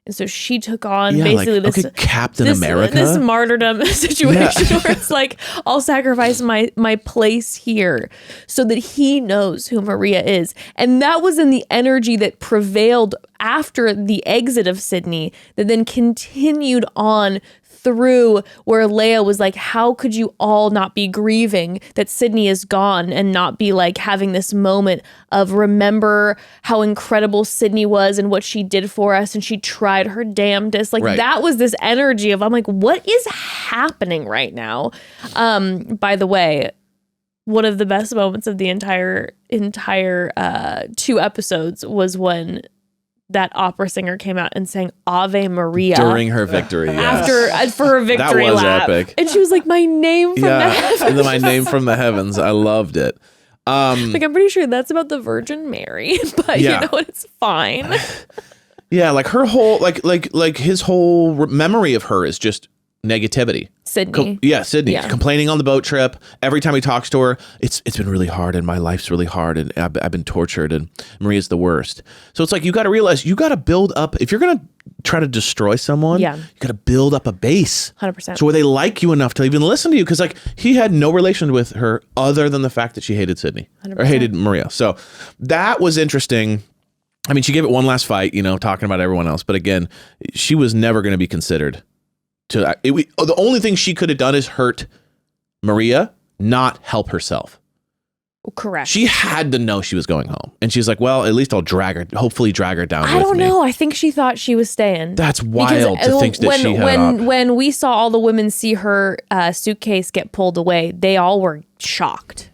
And so she took on basically like, this Captain America, this martyrdom situation where it's like, I'll sacrifice my place here so that he knows who Maria is. And that was in the energy that prevailed after the exit of Sydney, that then continued on through where Leia was like, how could you all not be grieving that Sydney is gone and not be like having this moment of remember how incredible Sydney was and what she did for us and she tried her damnedest. Like that was this energy of, I'm like, what is happening right now? By the way, one of the best moments of the entire 2 episodes was when that opera singer came out and sang Ave Maria during her victory. For her victory that was lap. Epic. And she was like, my name from the heavens. My name from the heavens. I loved it. Like, I'm pretty sure that's about the Virgin Mary, but you know, it's fine. Yeah, like her whole like his whole memory of her is just negativity. Sydney. Sydney. Yeah. Complaining on the boat trip. Every time he talks to her, it's been really hard and my life's really hard and I've been tortured and Maria's the worst. So it's like, you got to realize, you got to build up, if you're going to try to destroy someone, you got to build up a base. 100%. So where they like you enough to even listen to you. Because like, he had no relation with her other than the fact that she hated Sydney 100%. Or hated Maria. So that was interesting. I mean, she gave it one last fight, you know, talking about everyone else. But again, she was never going to be considered the only thing she could have done is hurt Maria, not help herself. Correct. She had to know she was going home. And she's like, well, at least I'll hopefully drag her down with me. I don't know. I think she thought she was staying. That's wild to think that she had when we saw all the women see her suitcase get pulled away, they all were shocked.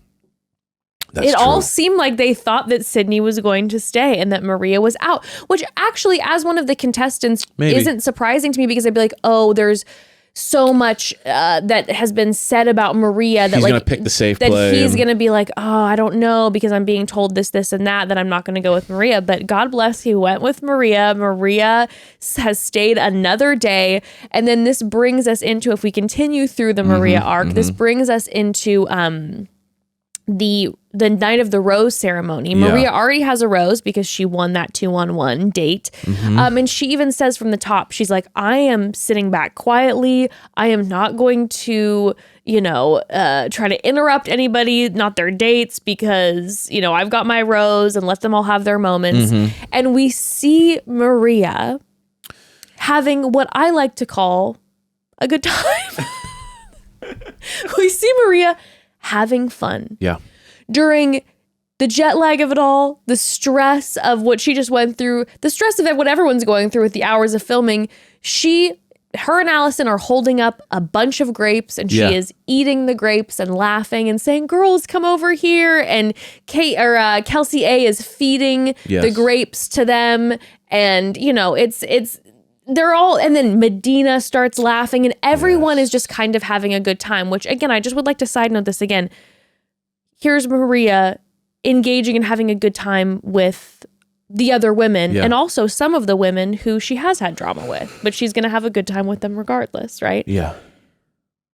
It all seemed like they thought that Sydney was going to stay and that Maria was out, which actually, as one of the contestants, isn't surprising to me, because I'd be like, oh, there's so much that has been said about Maria that he's going to pick the safe that play. He's going to be like, oh, I don't know, because I'm being told this, and that I'm not going to go with Maria. But God bless, he went with Maria. Maria has stayed another day. And then this brings us into, if we continue through the Maria arc, this brings us into the night of the rose ceremony. Maria already has a rose because she won that 2-on-1 date. And she even says from the top, she's like, I am sitting back quietly. I am not going to, try to interrupt anybody, not their dates, because, I've got my rose and let them all have their moments. And we see Maria having what I like to call a good time. We see Maria having fun. Yeah. During the jet lag of it all, the stress of what she just went through, the stress of what everyone's going through with the hours of filming, her and Allison are holding up a bunch of grapes, and she is eating the grapes and laughing and saying, girls, come over here. And Kelsey A is feeding the grapes to them. And, they're all, and then Madina starts laughing, and everyone is just kind of having a good time, which again, I just would like to side note this again. Here's Maria engaging and having a good time with the other women, and also some of the women who she has had drama with, but she's going to have a good time with them regardless, right? Yeah.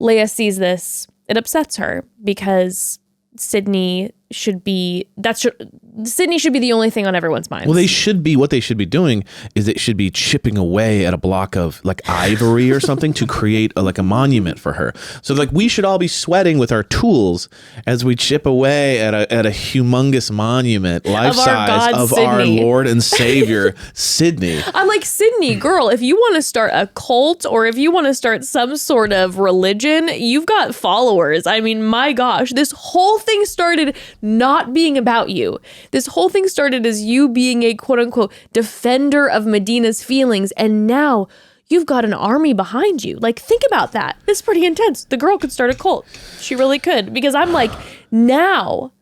Leia sees this. It upsets her because Sydney should be the only thing on everyone's mind. Well, what they should be doing is they should be chipping away at a block of like ivory or something to create a monument for her. So like, we should all be sweating with our tools as we chip away at a humongous monument, life size, of our Lord and Savior, Sydney. I'm like, Sydney, girl, if you want to start a cult or if you want to start some sort of religion, you've got followers. I mean, my gosh, this whole thing started not being about you. This whole thing started as you being a quote unquote defender of Madina's feelings. And now you've got an army behind you. Like, think about that. It's pretty intense. The girl could start a cult. She really could. Because I'm like, now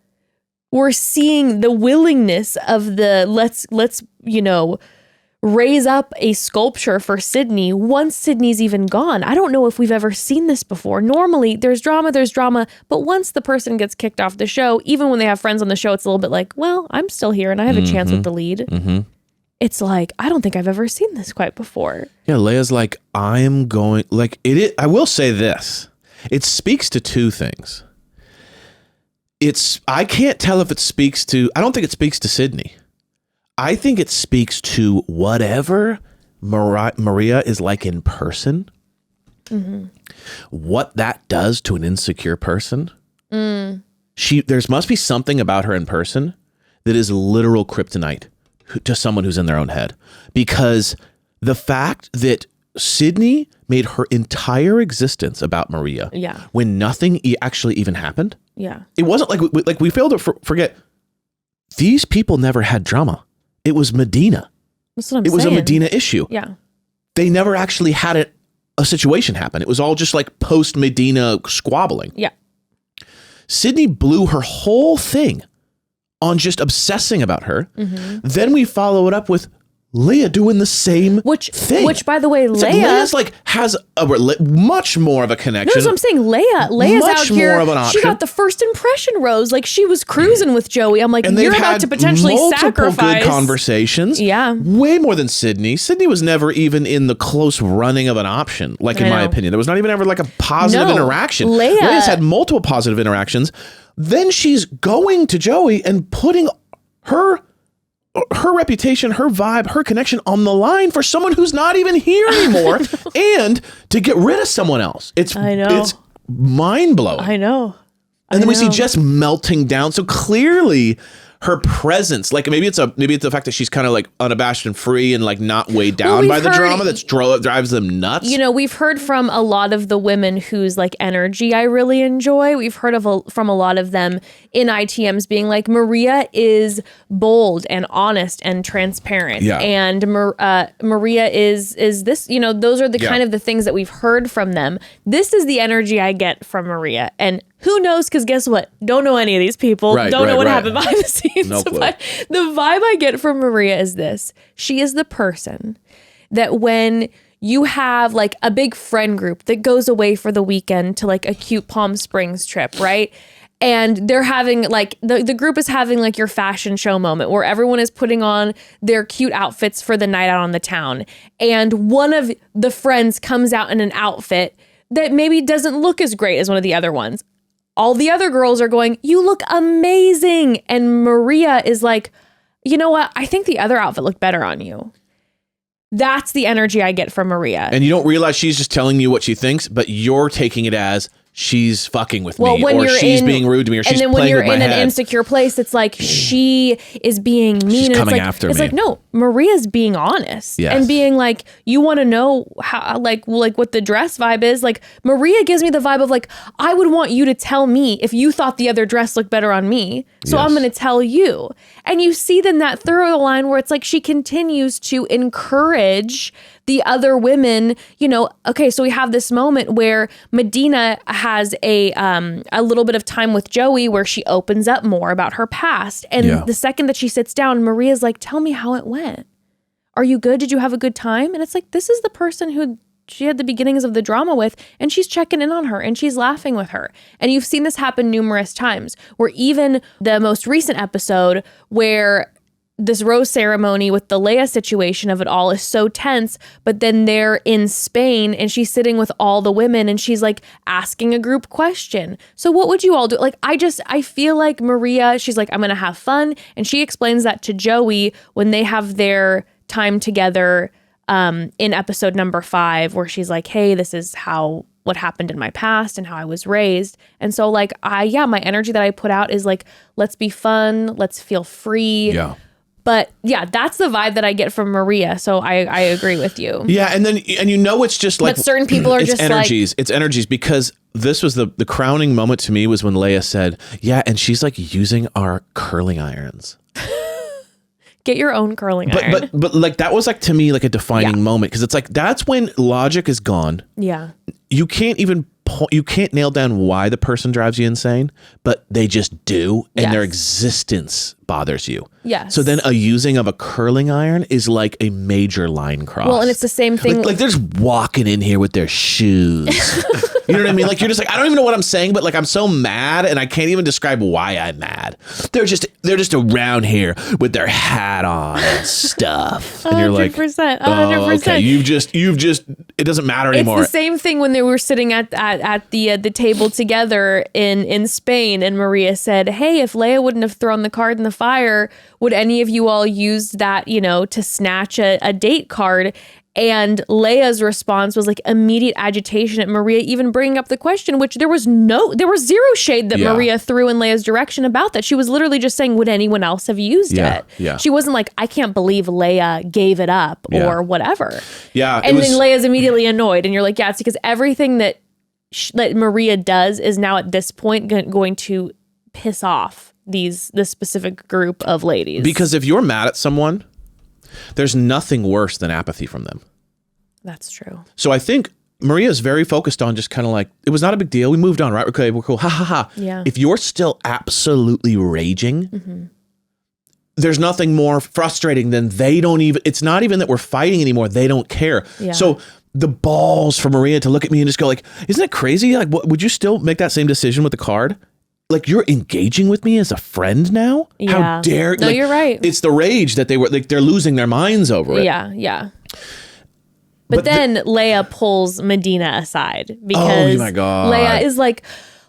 we're seeing the willingness of the let's raise up a sculpture for Sydney once Sydney's even gone. I don't know if we've ever seen this before. Normally there's drama, but once the person gets kicked off the show, even when they have friends on the show, it's a little bit like, well, I'm still here and I have a chance with the lead. Mm-hmm. It's like, I don't think I've ever seen this quite before. Yeah, Leia's like, I will say this. It speaks to two things. I can't tell if it speaks to, I don't think it speaks to Sydney. I think it speaks to whatever Maria is like in person. Mm-hmm. What that does to an insecure person. There must be something about her in person that is literal kryptonite to someone who's in their own head. Because the fact that Sydney made her entire existence about Maria when nothing actually even happened. Yeah. It wasn't like we failed to forget these people never had drama. It was Madina. That's what I'm saying. It was a Madina issue. Yeah. They never actually had a situation happen. It was all just like post Madina squabbling. Yeah. Sydney blew her whole thing on just obsessing about her. Mm-hmm. Then we follow it up with Leia doing the same thing. Which, by the way, Leia's like has much more of a connection. That's what I'm saying. Leia's much out here. More of an option. She got the first impression rose. Like, she was cruising with Joey. I'm like, and you're about to potentially sacrifice. Good conversations. Yeah. Way more than Sydney. Sydney was never even in the close running of an option. Like, in my opinion, there was not even ever like a positive interaction. Leia's had multiple positive interactions. Then she's going to Joey and putting her reputation, her vibe, her connection on the line for someone who's not even here anymore and to get rid of someone else. It's mind blowing. I know. And then we see Jess melting down. So clearly her presence, like maybe it's the fact that she's kind of like unabashed and free and like not weighed down by the drama that drives them nuts. You know, we've heard from a lot of the women whose like energy I really enjoy. We've heard from a lot of them in ITMs being like, Maria is bold and honest and transparent. Yeah. And Maria is this, you know, those are the kind of the things that we've heard from them. This is the energy I get from Maria. And who knows? Because guess what? Don't know any of these people. Don't know what happened behind the scenes. No clue. But the vibe I get from Maria is this. She is the person that when you have like a big friend group that goes away for the weekend to like a cute Palm Springs trip, right? And they're having like, the group is having like your fashion show moment where everyone is putting on their cute outfits for the night out on the town. And one of the friends comes out in an outfit that maybe doesn't look as great as one of the other ones. All the other girls are going, you look amazing. And Maria is like, you know what? I think the other outfit looked better on you. That's the energy I get from Maria. And you don't realize she's just telling you what she thinks, but you're taking it as she's fucking with me, or she's being rude to me, or she's playing with my head. And then when you're in an insecure place, it's like she is being mean. She's coming after me. It's like, no, Maria's being honest and being like, you want to know how, like what the dress vibe is. Like, Maria gives me the vibe of like, I would want you to tell me if you thought the other dress looked better on me. So I'm going to tell you. And you see then that thorough line where it's like she continues to encourage the other women, you know. Okay, so we have this moment where Madina has a little bit of time with Joey where she opens up more about her past. And the second that she sits down, Maria's like, tell me how it went. Are you good? Did you have a good time? And it's like, this is the person who she had the beginnings of the drama with, and she's checking in on her and she's laughing with her. And you've seen this happen numerous times, where even the most recent episode where this rose ceremony with the Leia situation of it all is so tense, but then they're in Spain and she's sitting with all the women and she's like asking a group question. So what would you all do? Like, I feel like Maria, she's like, I'm going to have fun. And she explains that to Joey when they have their time together in episode number 5, where she's like, hey, this is what happened in my past and how I was raised. And so like, my energy that I put out is like, let's be fun. Let's feel free. Yeah. But yeah, that's the vibe that I get from Maria. So I agree with you. Yeah, and it's just like but certain people are it's just energies. It's energies because this was the crowning moment to me was when Leia said, "Yeah," and she's like using our curling irons. Get your own curling iron. But like that was like to me like a defining moment because it's like that's when logic is gone. Yeah. You can't even you can't nail down why the person drives you insane, but they just do, and their existence bothers you. Yes. So then a using of a curling iron is like a major line cross. Well, and it's the same thing. Like they're just walking in here with their shoes. You know what I mean? Like you're just like, I don't even know what I'm saying, but like I'm so mad and I can't even describe why I'm mad. They're just around here with their hat on and stuff. And you're like, 100%. oh, okay, you've just it doesn't matter anymore. It's the same thing when they were sitting at the table together in Spain, and Maria said, "Hey, if Leia wouldn't have thrown the card in the fire, would any of you all use that, to snatch a date card?" And Leia's response was like immediate agitation at Maria even bringing up the question, which there was zero shade that Maria threw in Leia's direction about that. She was literally just saying, would anyone else have used it? Yeah. She wasn't like, I can't believe Leia gave it up or whatever. Yeah. And then Leia's immediately annoyed. And you're like, yeah, it's because everything that Maria does is now at this point going to piss off this specific group of ladies. Because if you're mad at someone, there's nothing worse than apathy from them. That's true. So I think Maria is very focused on just kind of like, it was not a big deal. We moved on, right? Okay, we're cool. Ha ha ha. Yeah. If you're still absolutely raging, there's nothing more frustrating than it's not even that we're fighting anymore. They don't care. Yeah. So the balls for Maria to look at me and just go like, isn't that crazy? Like, would you still make that same decision with the card? Like, you're engaging with me as a friend now? Yeah. How dare... No, you're right. It's the rage that they're losing their minds over it. Yeah. But then Leia pulls Madina aside because oh my God. Leia is like,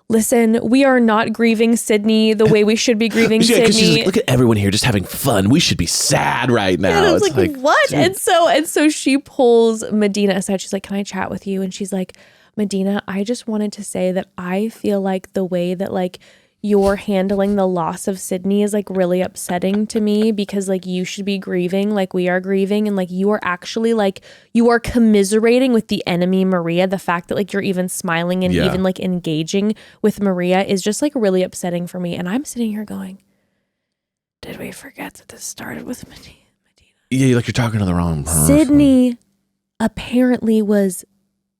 listen, we are not grieving Sydney the way we should be grieving Sydney. Because she's like, look at everyone here just having fun. We should be sad right now. And I was it's like, what? Dude. And so she pulls Madina aside. She's like, can I chat with you? And she's like, Madina, I just wanted to say that I feel like the way that like you're handling the loss of Sydney is like really upsetting to me because like you should be grieving like we are grieving, and like you are actually like you are commiserating with the enemy Maria. The fact that like you're even smiling and even like engaging with Maria is just like really upsetting for me. And I'm sitting here going, did we forget that this started with Madina? Yeah, like you're talking to the wrong person. Sydney apparently was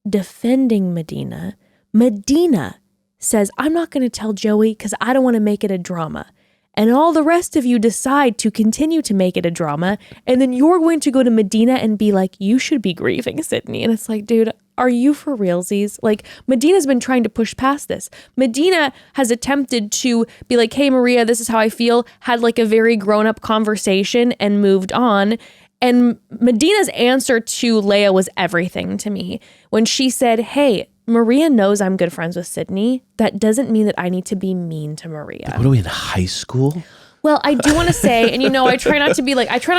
defending Madina. Madina says, I'm not going to tell Joey because I don't want to make it a drama. And all the rest of you decide to continue to make it a drama. And then you're going to go to Madina and be like, you should be grieving Sydney. And it's like, dude, are you for realsies? Like, Madina's been trying to push past this. Madina has attempted to be like, hey, Maria, this is how I feel. Had like a very grown-up conversation and moved on. And Madina's answer to Leia was everything to me. When she said, hey, Maria knows I'm good friends with Sydney. That doesn't mean that I need to be mean to Maria. What are we in high school? Well, I do want to say, and I try not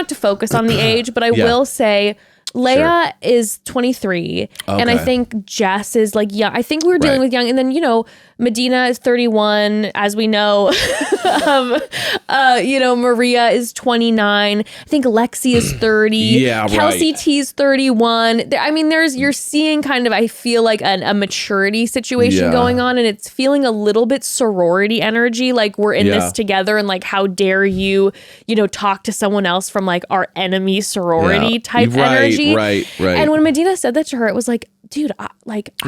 to focus on the age, but I will say Leia is 23, and I think Jess is like young. I think we were dealing with young, and then Madina is 31, as we know. Maria is 29. I think Lexi is 30. Kelsey T is 31. I mean, you're seeing kind of, I feel like a maturity situation going on, and it's feeling a little bit sorority energy. Like we're in this together, and like, how dare you, talk to someone else from like our enemy sorority type energy. Right. And when Madina said that to her, it was like, dude,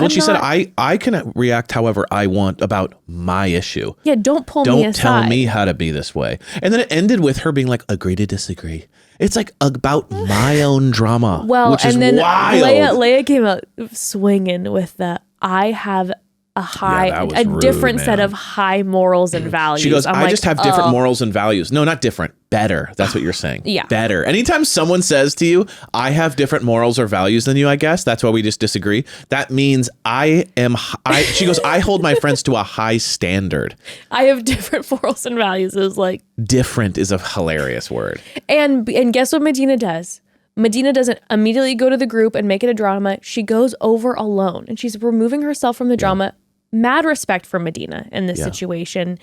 she said, I can react however I want about my issue. Yeah, don't pull me aside. Don't tell me how to be this way. And then it ended with her being like, agree to disagree. It's like about my own drama, which is wild. Leia came out swinging with the, I have a different set of high morals and values. She goes, I just have different morals and values. No, not different. Better. That's what you're saying. Yeah. Better. Anytime someone says to you, I have different morals or values than you, I guess, that's why we just disagree. That means she goes, I hold my friends to a high standard. I have different morals and values. It was like. Different is a hilarious word. And guess what Madina does? Madina doesn't immediately go to the group and make it a drama. She goes over alone and she's removing herself from the drama. Mad respect for Madina in this situation.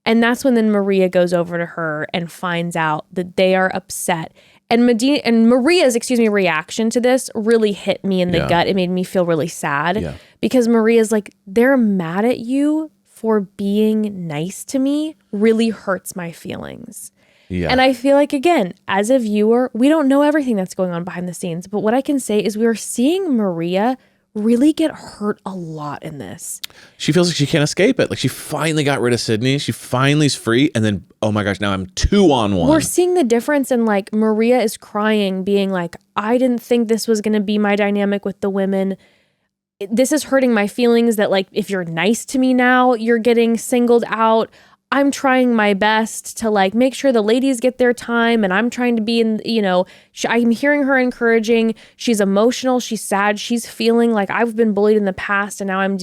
And that's when then Maria goes over to her and finds out that they are upset. And Maria's reaction to this really hit me in the gut. It made me feel really sad because Maria's like, they're mad at you for being nice to me really hurts my feelings. Yeah. And I feel like, again, as a viewer, we don't know everything that's going on behind the scenes. But what I can say is we are seeing Maria really get hurt a lot in this. She feels like she can't escape it. Like she finally got rid of Sydney. She finally is free. And then, oh my gosh, now I'm 2-on-1. We're seeing the difference in like Maria is crying, being like, I didn't think this was going to be my dynamic with the women. This is hurting my feelings that like, if you're nice to me now, you're getting singled out. I'm trying my best to like make sure the ladies get their time, and I'm trying to be in, I'm hearing her encouraging. She's emotional. She's sad. She's feeling like I've been bullied in the past and now I'm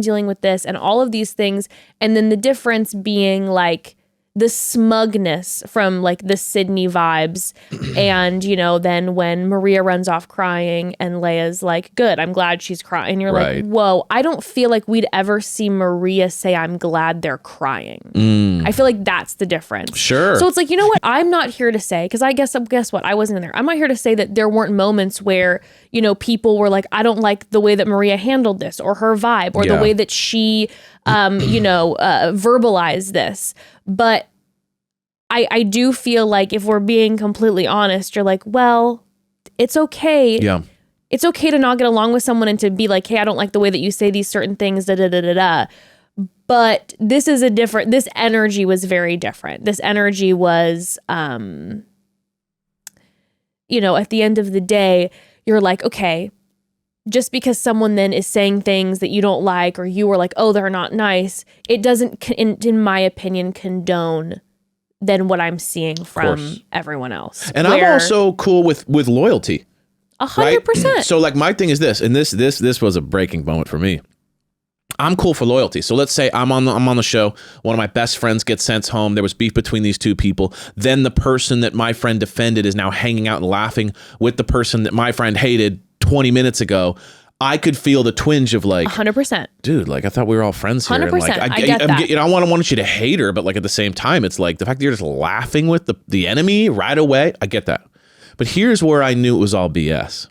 dealing with this and all of these things. And then the difference being like the smugness from like the Sydney vibes. And, then when Maria runs off crying and Leia's like, good, I'm glad she's crying. And you're like, whoa, I don't feel like we'd ever see Maria say, I'm glad they're crying. I feel like that's the difference. Sure. So it's like, you know what? I'm not here to say, because guess what? I wasn't in there. I'm not here to say that there weren't moments where, people were like, I don't like the way that Maria handled this or her vibe or the way that she, verbalized this. But I do feel like if we're being completely honest, you're like, well, it's okay. Yeah. It's okay to not get along with someone and to be like, hey, I don't like the way that you say these certain things, But this energy was very different. This energy was, at the end of the day, you're like, okay, just because someone then is saying things that you don't like, or you were like, oh, they're not nice, it doesn't, in my opinion, condone then what I'm seeing from everyone else. And I'm also cool with loyalty. 100%. Right? So like my thing is this, and this was a breaking moment for me. I'm cool for loyalty. So let's say I'm on the show. One of my best friends gets sent home. There was beef between these two people. Then the person that my friend defended is now hanging out and laughing with the person that my friend hated 20 minutes ago. I could feel the twinge of like 100%. Dude, like I thought we were all friends here. 100%. And like, I get that. I want you to hate her, but like at the same time, it's like the fact that you're just laughing with the enemy right away. I get that. But here's where I knew it was all BS.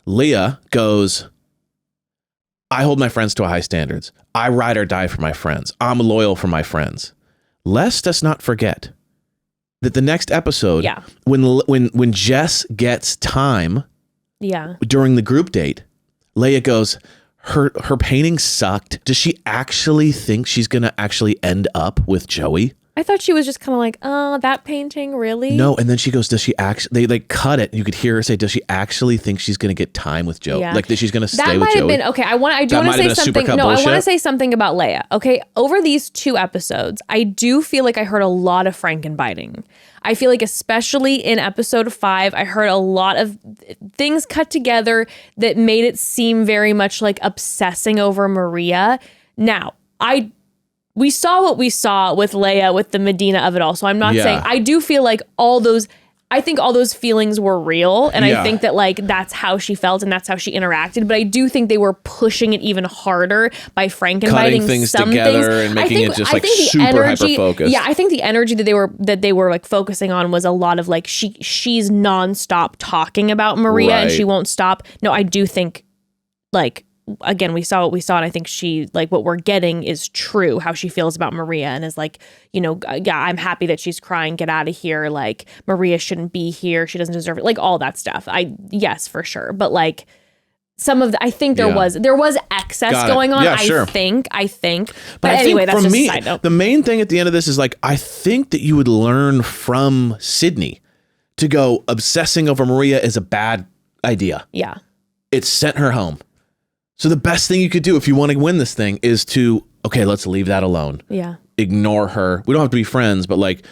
Leah goes, I hold my friends to high standards. I ride or die for my friends. I'm loyal for my friends. Lest us not forget that the next episode, when Jess gets time during the group date, Leia goes, her painting sucked. Does she actually think she's going to actually end up with Joey? I thought she was just kind of like, oh, that painting, really? No, and then she goes, does she actually, they like cut it. You could hear her say, does she actually think she's going to get time with Joey? Yeah. Like that she's going to stay with Joey? That might have been, okay, I do want to say something. No, bullshit. I want to say something about Leia. Okay, over these 2 episodes, I do feel like I heard a lot of Frankenbiting. I feel like especially in episode 5, I heard a lot of things cut together that made it seem very much like obsessing over Maria. Now, we saw what we saw with Leia, with the Madina of it all. So I'm not saying, I do feel like all those feelings were real. And I think that like, that's how she felt and that's how she interacted. But I do think they were pushing it even harder by Frankenbiting things together and making it just like super hyper-focused. Yeah, I think the energy that they were like focusing on was a lot of like, she's nonstop talking about Maria and she won't stop. No, I do think like, again, we saw what we saw, and I think she, like, what we're getting is true, how she feels about Maria, and is like, I'm happy that she's crying, get out of here, like, Maria shouldn't be here, she doesn't deserve it, like, all that stuff. Yes, for sure, but, like, some of the, I think there was excess going on, I think, but anyway, that's just a side note. The main thing at the end of this is, like, I think that you would learn from Sydney to go, obsessing over Maria is a bad idea. Yeah. It sent her home. So the best thing you could do if you want to win this thing is to, okay, let's leave that alone. Yeah. Ignore her. We don't have to be friends, but like,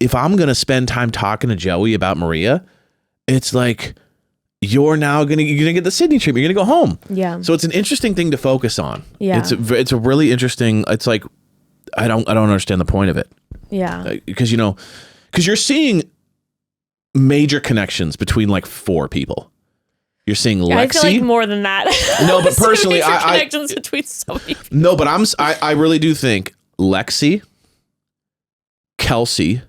if I'm going to spend time talking to Joey about Maria, it's like, you're going to get the Sydney treatment. You're going to go home. Yeah. So it's an interesting thing to focus on. Yeah. It's a really interesting, it's like, I don't understand the point of it. Yeah. Because you're seeing major connections between like 4 people. You're seeing Lexi. I feel like more than that. No, but personally, connections between so many people. No, but I really do think Lexi, Kelsey,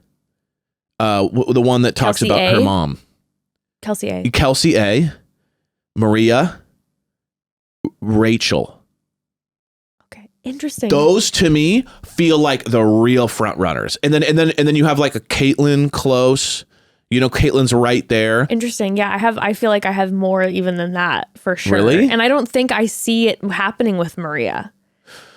the one that talks Kelsey about A. her mom. Kelsey A, Maria, Rachel. Okay, interesting. Those to me feel like the real front runners. And then you have like a Caitlyn close. You know, Caitlin's right there. Interesting. Yeah, I feel like I have more even than that for sure. Really? And I don't think I see it happening with Maria.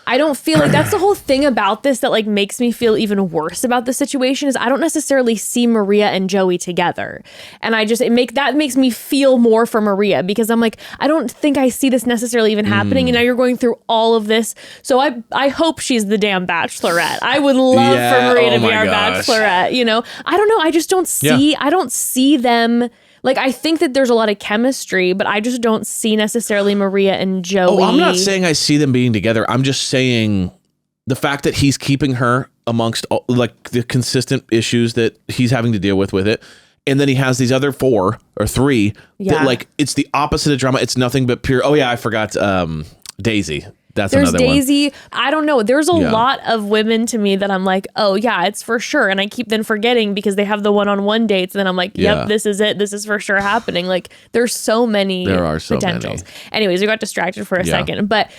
I don't feel like that's the whole thing about this that like makes me feel even worse about the situation is I don't necessarily see Maria and Joey together. And that makes me feel more for Maria because I'm like, I don't think I see this necessarily even happening. And now you're going through all of this. So I hope she's the damn bachelorette. I would love for Maria to be our bachelorette, you know? I don't know. I just don't see, I don't see them. Like, I think that there's a lot of chemistry, but I just don't see necessarily Maria and Joey. Oh, I'm not saying I see them being together. I'm just saying the fact that he's keeping her amongst all, like the consistent issues that he's having to deal with it. And then he has these other 4 or 3 that like, it's the opposite of drama. It's nothing but pure. Oh yeah, I forgot Daisy. There's another Daisy. one. I don't know. There's a lot of women to me that I'm like, oh yeah, it's for sure. And I keep then forgetting because they have the one-on-one dates. And then I'm like, yep, this is it. This is for sure happening. Like there's so many potentials. Anyways, we got distracted for a second. But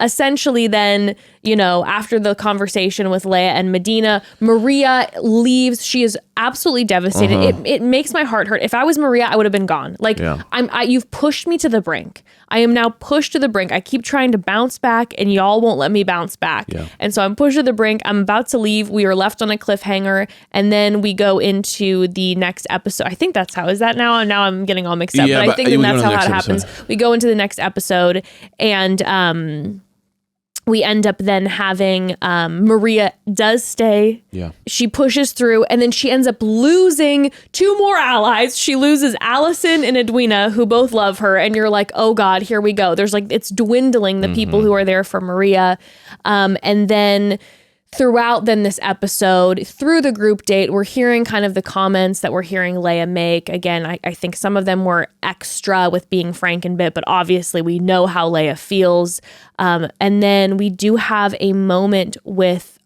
essentially then, you know, after the conversation with Leia and Madina, Maria leaves. She is absolutely devastated. It makes my heart hurt. If I was Maria, I would have been gone. Like you've pushed me to the brink. I am now pushed to the brink. I keep trying to bounce back and y'all won't let me bounce back. Yeah. And so I'm pushed to the brink. I'm about to leave. We are left on a cliffhanger and then we go into the next episode. I think that's how, is that now? Now I'm getting all mixed up, but I think that's how it happens. We go into the next episode and, we end up then having Maria does stay. Yeah. She pushes through and then she ends up losing 2 more allies. She loses Allison and Edwina, who both love her. And you're like, oh God, here we go. There's like, it's dwindling the people who are there for Maria. And then throughout then this episode, through the group date, we're hearing kind of the comments that we're hearing Leia make. Again, I think some of them were extra with being frank and bit, but obviously we know how Leia feels. And then we do have a moment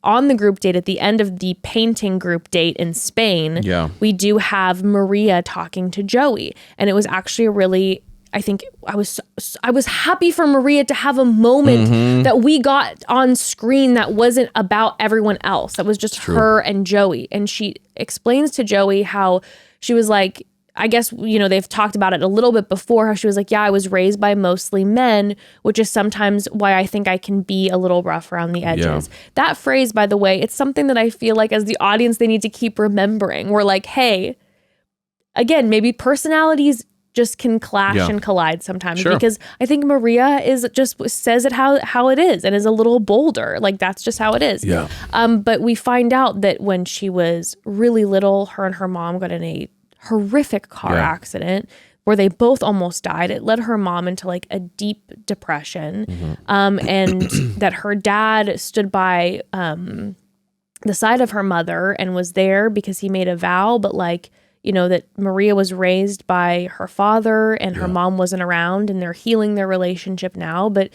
on the group date at the end of the painting group date in Spain. Yeah. We do have Maria talking to Joey. And it was actually a really, I think I was happy for Maria to have a moment that we got on screen that wasn't about everyone else. That was just her and Joey. And she explains to Joey how she was like, I guess, you know, they've talked about it a little bit before, how she was like, yeah, I was raised by mostly men, which is sometimes why I think I can be a little rough around the edges. Yeah. That phrase, by the way, it's something that I feel like as the audience, they need to keep remembering. We're like, hey, again, maybe personalities just can clash and collide sometimes because I think Maria says it how it is and is a little bolder. Like that's just how it is. Yeah. But we find out that when she was really little, her and her mom got in a horrific car accident where they both almost died. It led her mom into like a deep depression. And that her dad stood by the side of her mother and was there because he made a vow, but like, you know, that Maria was raised by her father and her mom wasn't around and they're healing their relationship now, but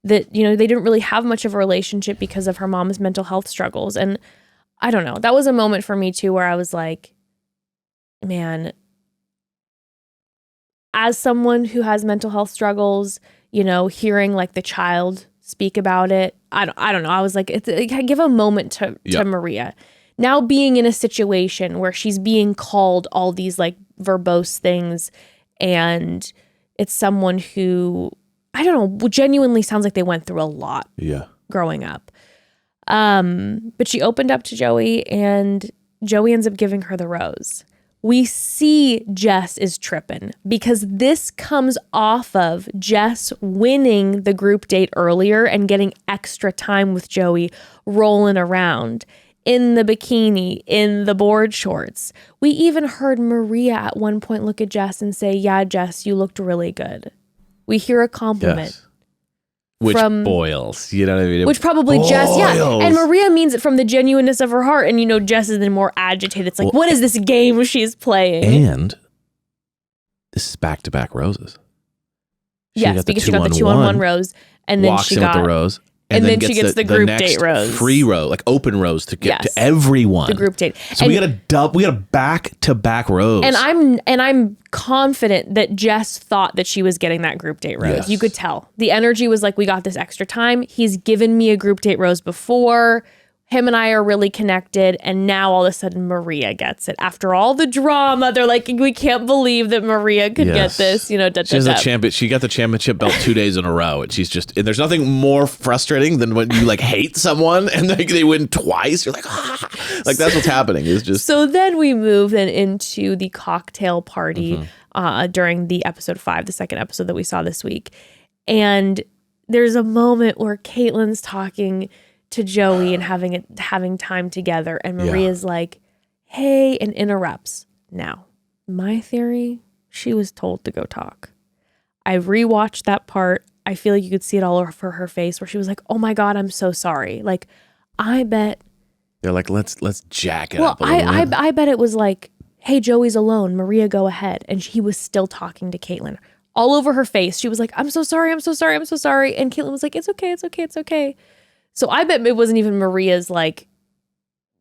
that, you know, they didn't really have much of a relationship because of her mom's mental health struggles. And I don't know, that was a moment for me too, where I was like, man, as someone who has mental health struggles, you know, hearing like the child speak about it, I don't know. I was like, give a moment to Maria. Now being in a situation where she's being called all these like verbose things and it's someone who, I don't know, genuinely sounds like they went through a lot growing up. But she opened up to Joey and Joey ends up giving her the rose. We see Jess is tripping because this comes off of Jess winning the group date earlier and getting extra time with Joey rolling around in the bikini, in the board shorts. We even heard Maria at one point look at Jess and say, yeah, Jess, you looked really good. We hear a compliment. Yes. Which boils, you know what I mean? Which probably boils. Jess, And Maria means it from the genuineness of her heart. And, you know, Jess is then more agitated. It's like, what is this game she's playing? And this is back-to-back roses. Yes, because she got the 2-on-1 rose. And then walks she in got with the rose. And then she gets the group next date rose. free rose, like open rose to get Yes. to everyone. The group date. So we got a back-to-back rose. And I'm confident that Jess thought that she was getting that group date rose. Yes. You could tell. The energy was like, we got this extra time. He's given me a group date rose before. Him and I are really connected, and now all of a sudden Maria gets it. After all the drama, they're like, we can't believe that Maria could get this. You know, she has a champion. She got the championship belt 2 days in a row, and and there's nothing more frustrating than when you like hate someone and they win twice. You're like, like that's what's happening. It's just So then we move then into the cocktail party during the episode 5, the second episode that we saw this week, and there's a moment where Caitlin's talking to Joey and having time together, and Maria's like, hey, and interrupts. Now, my theory, she was told to go talk. I rewatched that part. I feel like you could see it all over her face where she was like, oh my God, I'm so sorry. Like, I bet they're like, let's jack it up a little bit. I bet it was like, hey, Joey's alone, Maria, go ahead. And he was still talking to Caitlin. All over her face, she was like, I'm so sorry, I'm so sorry, I'm so sorry. And Caitlin was like, it's okay, it's okay, it's okay. So I bet it wasn't even Maria's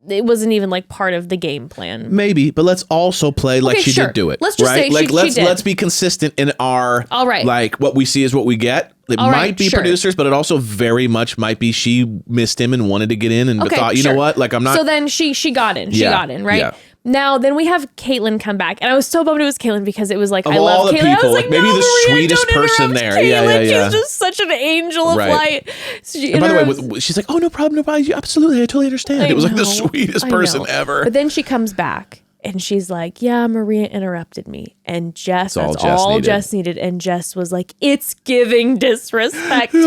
it wasn't even like part of the game plan. Maybe, but let's also play like she did do it. Let's just say like she did. Let's be consistent in our all right. Like what we see is what we get. It might be producers, but it also very much might be she missed him and wanted to get in and thought, you know what? Like I'm not. So then she got in. She got in, right? Yeah. Now, then we have Caitlin come back. And I was so bummed it was Caitlin because it was like, I love Caitlin. People, I was like, maybe no, the Maria, sweetest person there. Caitlin. Yeah. She's just such an angel of light. And by the way, she's like, oh, no problem. Absolutely. I totally understand. It was like the sweetest person ever. But then she comes back and she's like, yeah, Maria interrupted me. And Jess, that's all Jess needed. And Jess was like, it's giving disrespectful.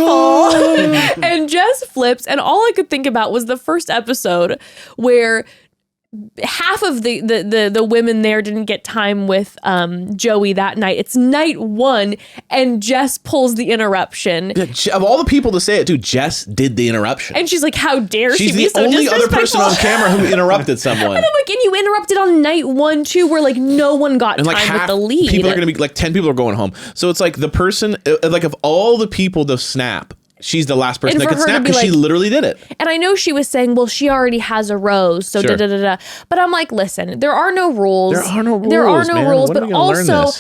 And Jess flips. And all I could think about was the first episode where half of the women there didn't get time with Joey that night. It's night 1 and Jess pulls the interruption. Yeah, of all the people to say it, dude, Jess did the interruption. And she's like, how dare she be so disrespectful? She's the only other person on camera who interrupted someone. And I'm like, and you interrupted on night 1 too, where like no one got and time with the lead. People are going to be like 10 people are going home. So it's like the person, like of all the people to snap, she's the last person that could snap because she literally did it. And I know she was saying, well, she already has a rose, so da-da-da-da. But I'm like, listen, there are no rules. There are no rules, but also,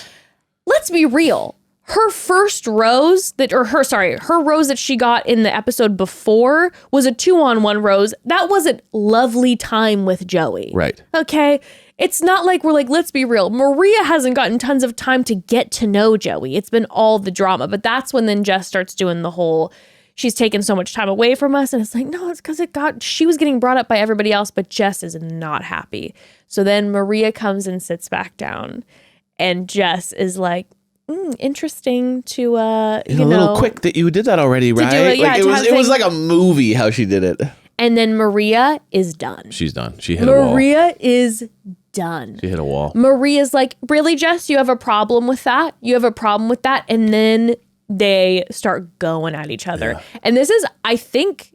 let's be real. Her first rose her rose that she got in the episode before was a 2-on-1 rose. That wasn't lovely time with Joey. Right. Okay. It's not like we're like, let's be real. Maria hasn't gotten tons of time to get to know Joey. It's been all the drama. But that's when then Jess starts doing the whole, she's taken so much time away from us. And it's like, no, it's because she was getting brought up by everybody else, but Jess is not happy. So then Maria comes and sits back down. And Jess is like, interesting to, a little quick that you did that already, right? It was like a movie how she did it. And then Maria is done. She's done. She hit a wall. Maria is done. She hit a wall. Maria's like, really, Jess, you have a problem with that? You have a problem with that? And then they start going at each other. Yeah. And this is, I think,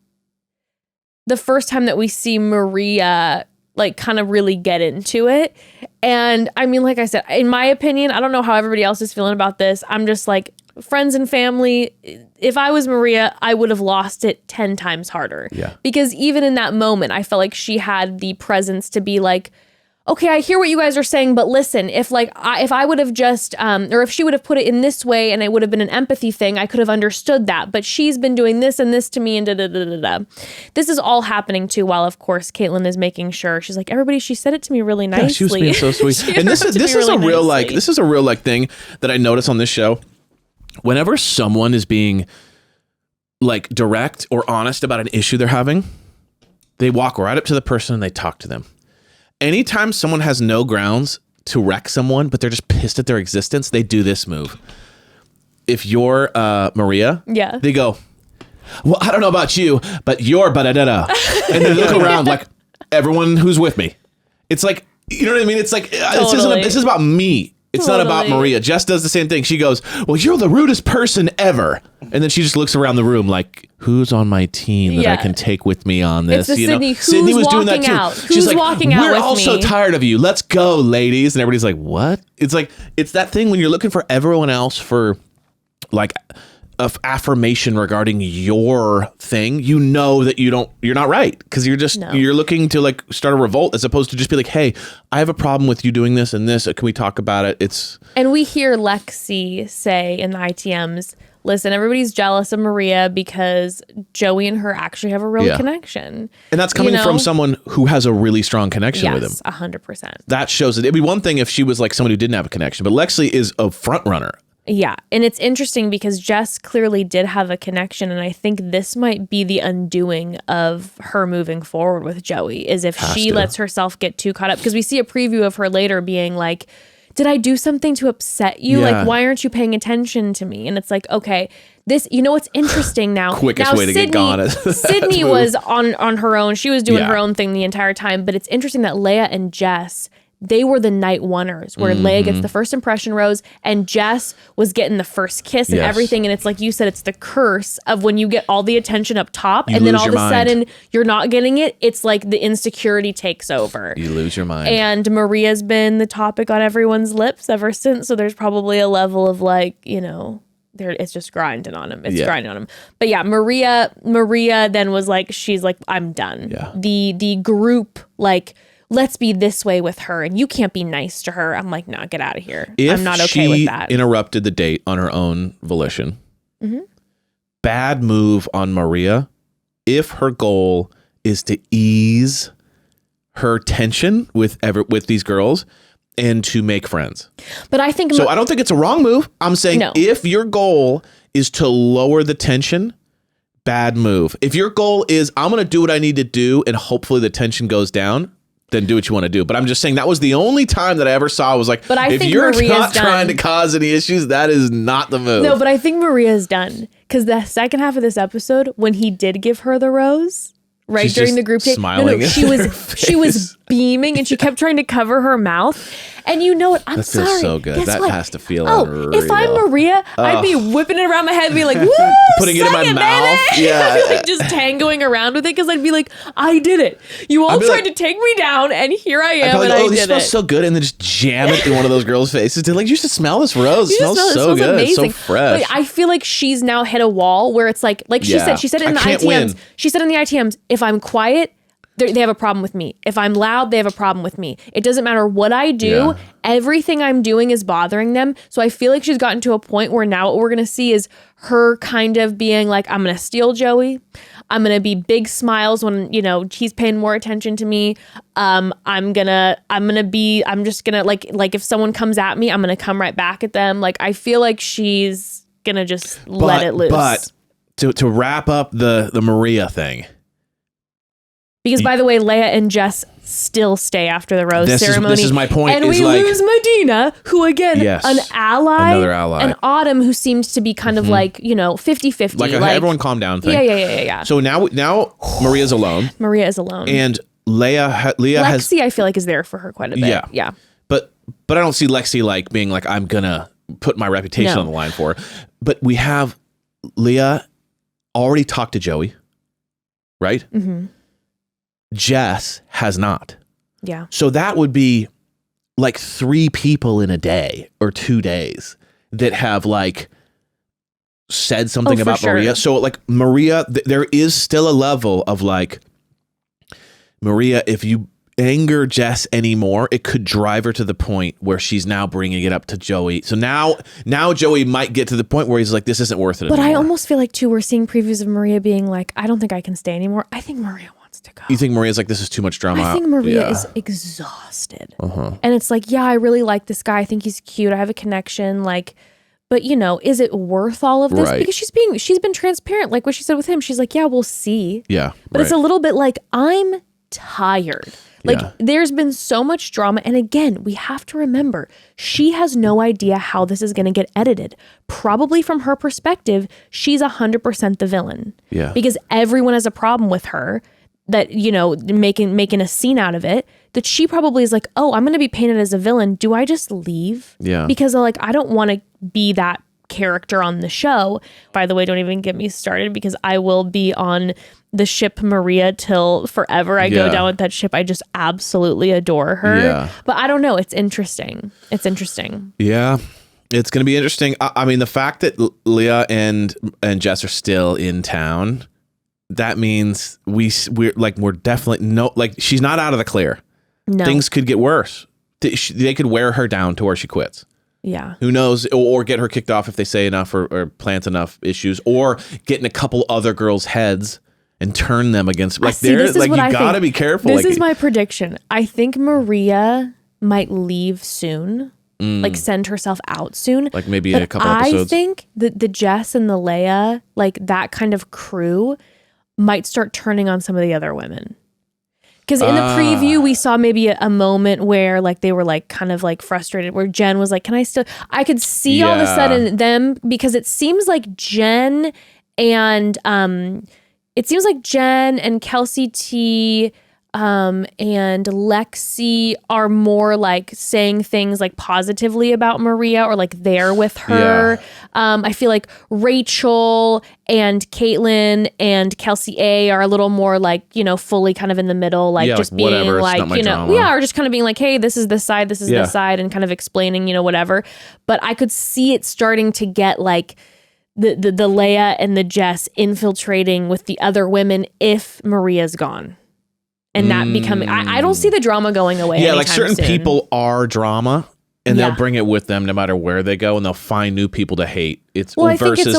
the first time that we see Maria like kind of really get into it. And I mean, like I said, in my opinion, I don't know how everybody else is feeling about this. I'm just like, friends and family, if I was Maria, I would have lost it 10 times harder. Yeah. Because even in that moment, I felt like she had the presence to be like, okay, I hear what you guys are saying, but listen, if I would have just, or if she would have put it in this way and it would have been an empathy thing, I could have understood that. But she's been doing this and this to me and da-da-da-da-da. This is all happening too while, of course, Caitlin is making sure. She's like, everybody, she said it to me really nicely. Yeah, she was being so sweet. And this is a real thing that I notice on this show. Whenever someone is being like direct or honest about an issue they're having, they walk right up to the person and they talk to them. Anytime someone has no grounds to wreck someone, but they're just pissed at their existence, they do this move. If you're Maria, they go, well, I don't know about you, but you're ba-da-da-da. And they look around like, everyone who's with me. It's like, you know what I mean? It's like, this is about me. It's not about Maria. Jess does the same thing. She goes, well, you're the rudest person ever. And then she just looks around the room like, who's on my team that I can take with me on this? It's Sydney was doing that too. She's like, walking out we're with all me? so tired of you. Let's go, ladies. And everybody's like, what? It's like, it's that thing when you're looking for everyone else for like affirmation regarding your thing, you know that you're not right, because you're looking to like start a revolt as opposed to just be like, hey, I have a problem with you doing this and this. Can we talk about it? And we hear Lexi say in the ITMs, listen, everybody's jealous of Maria because Joey and her actually have a real connection. And that's coming from someone who has a really strong connection with him. Yes, 100%. That shows that it'd be one thing if she was like someone who didn't have a connection, but Lexi is a front runner. Yeah. And it's interesting because Jess clearly did have a connection. And I think this might be the undoing of her moving forward with Joey, is if she lets herself get too caught up. Because we see a preview of her later being like, did I do something to upset you? Yeah. Like, why aren't you paying attention to me? And it's like, okay, this, what's interesting now. Quickest way to get gone. Sydney was on her own. She was doing her own thing the entire time. But it's interesting that Leia and Jess, they were the night oneers, where Leia gets the first impression rose and Jess was getting the first kiss and everything. And it's like you said, it's the curse of when you get all the attention up top and then all of a sudden you're not getting it. It's like the insecurity takes over. You lose your mind. And Maria's been the topic on everyone's lips ever since. So there's probably a level of like, it's just grinding on him. It's grinding on him. But yeah, Maria then was like, she's like, I'm done. Yeah. The group, like, let's be this way with her and you can't be nice to her. I'm like, nah, get out of here. I'm not okay with that. If she interrupted the date on her own volition, bad move on Maria. If her goal is to ease her tension with these girls and to make friends. But I think I don't think it's a wrong move. I'm saying if your goal is to lower the tension, bad move. If your goal is I'm going to do what I need to do and hopefully the tension goes down, then do what you want to do. But I'm just saying that was the only time that I ever saw was like, if you're not trying to cause any issues, that is not the move. No, but I think Maria's done. Because the second half of this episode, when he did give her the rose, right, during the group date, smiling she was beaming and she kept trying to cover her mouth. And you know what? I'm sorry. That feels so good. Guess what? Has to feel unreal. If I'm Maria, I'd be whipping it around my head and be like, woo, putting it in my mouth. Baby. Yeah. I'd be like just tangoing around with it because I'd be like, I did it. You all tried to take me down and here I am and I did it. This smells so good, and then just jam it in one of those girls' faces. They're like, you should smell this rose. It smells so good. Amazing. It's so fresh. But I feel like she's now hit a wall where it's like she said it in the ITMs. She said in the ITMs, if I'm quiet, they have a problem with me. If I'm loud, they have a problem with me. It doesn't matter what I do. Yeah. Everything I'm doing is bothering them. So I feel like she's gotten to a point where now what we're going to see is her kind of being like, I'm going to steal Joey. I'm going to be big smiles when, he's paying more attention to me. I'm just going to like if someone comes at me, I'm going to come right back at them. Like, I feel like she's going to just let it loose. But to wrap up the Maria thing. Because, by the way, Leia and Jess still stay after the rose ceremony. This is my point. And we lose Madina, who, again, an ally. Another ally. And Autumn, who seems to be kind of like, 50-50. Like everyone calm down thing. Yeah. So now Maria's alone. Maria is alone. And Leia has... Lexi, I feel like, is there for her quite a bit. Yeah. But I don't see Lexi like being like, I'm going to put my reputation on the line for her. But we have Leia already talked to Joey, right? Mm-hmm. Jess has not. Yeah. So that would be like 3 people in a day or 2 days that have like said something about Maria. So like Maria, there is still a level of like, Maria, if you anger Jess anymore, it could drive her to the point where she's now bringing it up to Joey. So now Joey might get to the point where he's like, this isn't worth it anymore. But I almost feel like too, we're seeing previews of Maria being like, I don't think I can stay anymore. I think Maria wants to go. You think Maria's like, this is too much drama? I think Maria is exhausted. And it's like, yeah, I really like this guy. I think he's cute. I have a connection. Like, but is it worth all of this? Right. Because she's been transparent. Like what she said with him, she's like, yeah, we'll see. Yeah. But it's a little bit like, I'm tired. Like there's been so much drama. And again, we have to remember, she has no idea how this is going to get edited. Probably from her perspective, she's 100% the villain. Yeah. Because everyone has a problem with her that, making a scene out of it, that she probably is like, oh, I'm going to be painted as a villain. Do I just leave? Yeah. Because like, I don't want to be that character on the show. By the way, don't even get me started because I will be on the ship Maria till forever. I go down with that ship. I just absolutely adore her. Yeah. But I don't know. It's interesting. Yeah. It's going to be interesting. I mean, the fact that Leah and Jess are still in town, that means we're definitely she's not out of the clear. No. Things could get worse. They could wear her down to where she quits. Yeah. Who knows? Or get her kicked off if they say enough or plant enough issues, or get in a couple other girls' heads and turn them against. Like, you gotta be careful. This is my prediction. I think Maria might leave soon. Like, send herself out soon. Like, maybe a couple episodes. I think that the Jess and the Leia, like that kind of crew, might start turning on some of the other women. Because in the preview, we saw maybe a moment where like they were like kind of like frustrated, where Jen was like, I could see all of a sudden them, because it seems like Jen and Kelsey T and Lexi are more like saying things like positively about Maria, or like they're with her. Yeah. I feel like Rachel and Caitlin and Kelsey A are a little more like, fully kind of in the middle, like just being whatever, like, drama. or just kind of being like, hey, this is this side, this is this side, and kind of explaining, whatever. But I could see it starting to get like the Leia and the Jess infiltrating with the other women if Maria's gone. And that becoming, I don't see the drama going away. Yeah, like certain soon. people are drama, and they'll bring it with them no matter where they go, and they'll find new people to hate. Versus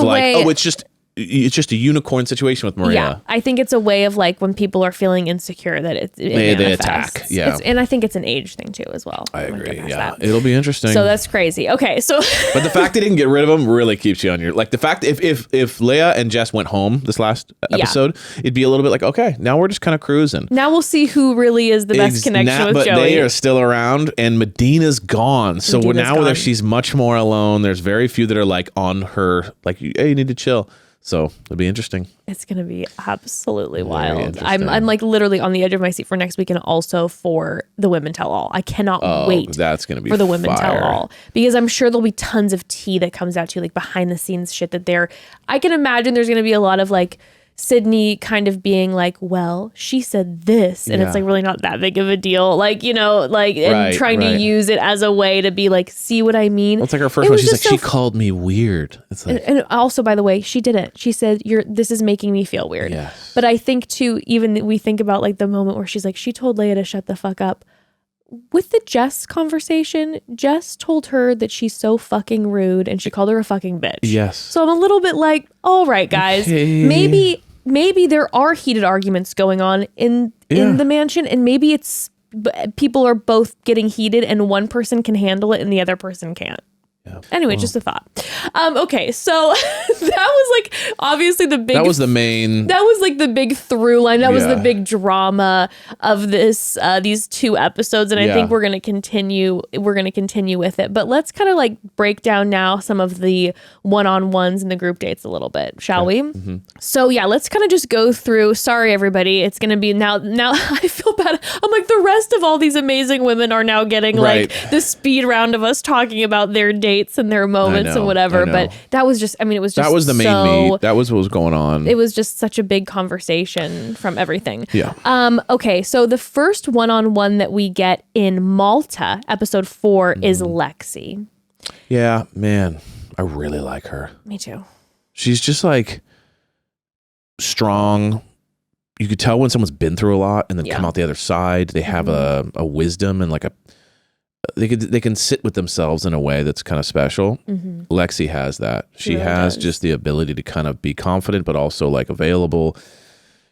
it's just a unicorn situation with Maria. Yeah, I think it's a way of like when people are feeling insecure that they attack. Yeah, and I think it's an age thing too as well. I agree. Yeah, it'll be interesting. So that's crazy. Okay, so but the fact they didn't get rid of them really keeps you on your the fact if Leia and Jess went home this last episode, it'd be a little bit like, okay, now we're just kind of cruising. Now we'll see who really is the best connection with but Joey. They are still around, and Madina's gone. So now she's much more alone. There's very few that are like on her, like, hey, you need to chill. So it'll be interesting. It's going to be absolutely wild. I'm like literally on the edge of my seat for next week, and also for the Women Tell All. I cannot wait. That's going to be for the Women Tell All, because I'm sure there'll be tons of tea that comes out to you, like behind the scenes shit that I can imagine there's going to be a lot of like Sydney kind of being like, well, she said this, and it's like really not that big of a deal, like, and trying to use it as a way to be like, see what I mean? Well, it's like her first one. She's like, she called me weird. It's like, and also, by the way, she didn't. She said, this is making me feel weird. Yes. But I think too, even we think about like the moment where she's like, she told Leia to shut the fuck up. With the Jess conversation, Jess told her that she's so fucking rude, and she called her a fucking bitch. Yes. So I'm a little bit like, all right, guys, maybe there are heated arguments going on in the mansion, and maybe it's people are both getting heated, and one person can handle it and the other person can't. Yeah. Anyway, just a thought. Okay, so that was like obviously the big. That was like the big through line. That was the big drama of these two episodes, and I think we're gonna continue. We're gonna continue with it, but let's kind of like break down now some of the one-on-ones and the group dates a little bit, shall we? Mm-hmm. So let's kind of just go through. Sorry, everybody. It's gonna be now. I feel bad. I'm like, the rest of all these amazing women are now getting like the speed round of us talking about their dates and their moments and whatever, but that was just, it was just, that was the main meat. That was what was going on. It was just such a big conversation from everything. Yeah. Okay. So the first one-on-one that we get in Malta, episode 4, is Lexi. Yeah, man, I really like her. Me too. She's just like strong. You could tell when someone's been through a lot and then come out the other side. They have a wisdom and like they can sit with themselves in a way that's kind of special. Mm-hmm. Lexi has that. She really has just the ability to kind of be confident, but also like available.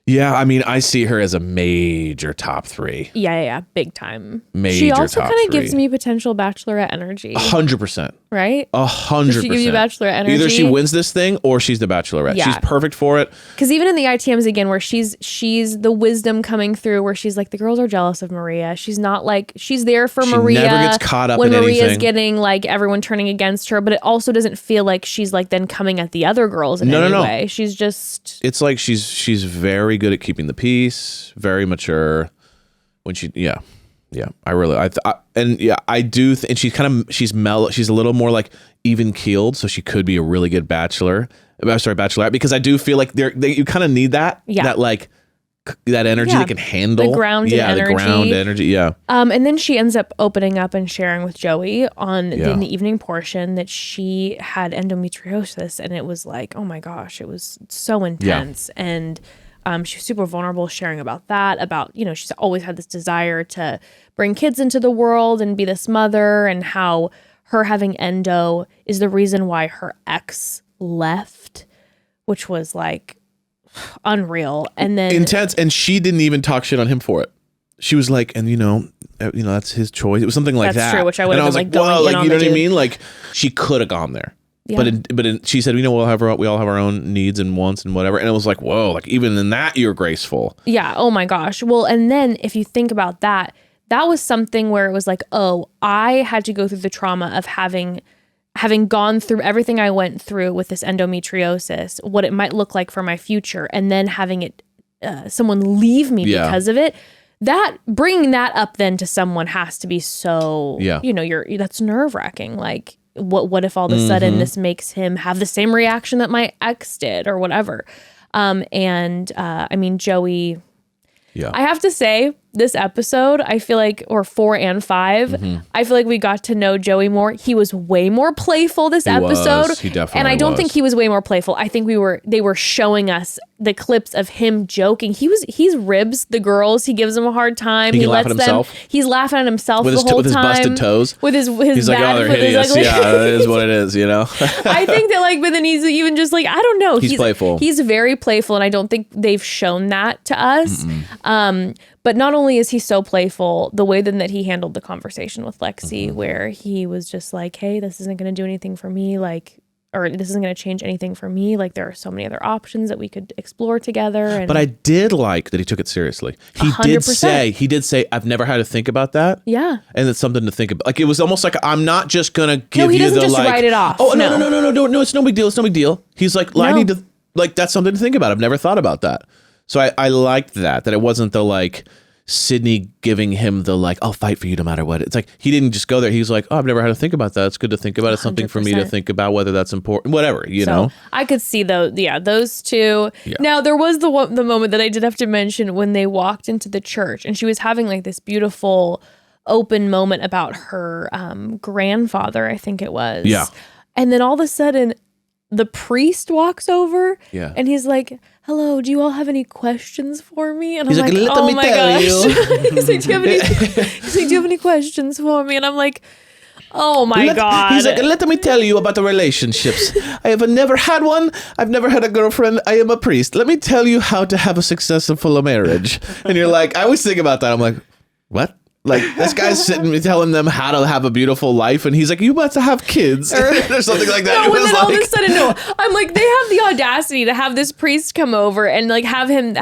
Yeah, I mean, I see her as a major top 3. Yeah, big time. Major. She also kind of gives me potential Bachelorette energy. 100%. Right? 100%. She gives you Bachelorette energy. Either she wins this thing or she's the Bachelorette. Yeah. She's perfect for it. Because even in the ITMs again, where she's the wisdom coming through, where she's like, the girls are jealous of Maria. She's not like, she's there for Maria. She never gets caught up in anything. When Maria's getting like everyone turning against her, but it also doesn't feel like she's like then coming at the other girls in any way. She's just... It's like she's very good at keeping the peace, very mature. When she, I really, I do, and she's mellow. She's a little more like even keeled, so she could be a really good bachelorette. Because I do feel like you kind of need that. Yeah. That like that energy Yeah. they can handle. The grounded energy. The ground energy. Yeah. And then she ends up opening up and sharing with Joey in Yeah. the evening portion that she had endometriosis, and it was like, oh my gosh, it was so intense. And she was super vulnerable, sharing about that, about, she's always had this desire to bring kids into the world and be this mother, and how her having endo is the reason why her ex left, which was like unreal. And then intense. And she didn't even talk shit on him for it. She was like, and that's his choice. It was something like that's that. true, which I would have been like, whoa, going in on you know what I dude. mean? Like, she could have gone there. Yeah. But she said, we all have our own needs and wants and whatever. And it was like, whoa, like even in that, you're graceful. Yeah. Oh my gosh. Well, and then if you think about that, that was something where it was like, oh, I had to go through the trauma of having gone through everything I went through with this endometriosis, what it might look like for my future, and then having it, someone leave me because of it. That bringing that up then to someone has to be so, that's nerve wracking. Like, what if all of a sudden this makes him have the same reaction that my ex did or whatever? I mean, Joey, I have to say, this episode, I feel like, or 4 and 5, I feel like we got to know Joey more. He was way more playful this episode. He definitely and I don't was. think he was way more playful. I think they were showing us the clips of him joking. He's ribs the girls. He gives them a hard time. He can laugh at himself. He's laughing at himself With the whole his time. busted toes. With his He's like, bad, oh, they're with his hideous. ugly. Yeah, that is what it is, I think that but then he's even just like, I don't know. He's playful. He's very playful, and I don't think they've shown that to us. But not only is he so playful, the way then that he handled the conversation with Lexi, where he was just like, hey, this isn't going to do anything for me, or this isn't going to change anything for me. Like, there are so many other options that we could explore together. And but I did like that he took it seriously. He 100%. did say, I've never had to think about that. Yeah. And it's something to think about. Like, it was almost like, I'm not just going to give he you doesn't the just write it off. Oh, no, No. it's no big deal. It's no big deal. He's like, I need to, that's something to think about. I've never thought about that. So I liked that it wasn't the Sydney giving him the I'll fight for you no matter what. It's like, he didn't just go there. He's like, oh, I've never had to think about that. It's good to think about. It's something for me to 100%. think about, whether that's important, whatever, you know? I could see those two. Yeah. Now, there was the moment that I did have to mention when they walked into the church, and she was having this beautiful open moment about her grandfather, I think it was. Yeah. And then all of a sudden, the priest walks over, and he's like, hello, do you all have any questions for me? And He's I'm like, let oh me my tell gosh. you. He's like, do you have any questions for me? And I'm like, oh my God. He's like, let me tell you about the relationships. I have never had one. I've never had a girlfriend. I am a priest. Let me tell you how to have a successful marriage. And you're like, I always think about that. I'm like, what? Like, this guy's sitting telling them how to have a beautiful life, and he's like, you about to have kids or something like that. No, It and was then all of a sudden, I'm like, they have the audacity to have this priest come over and have him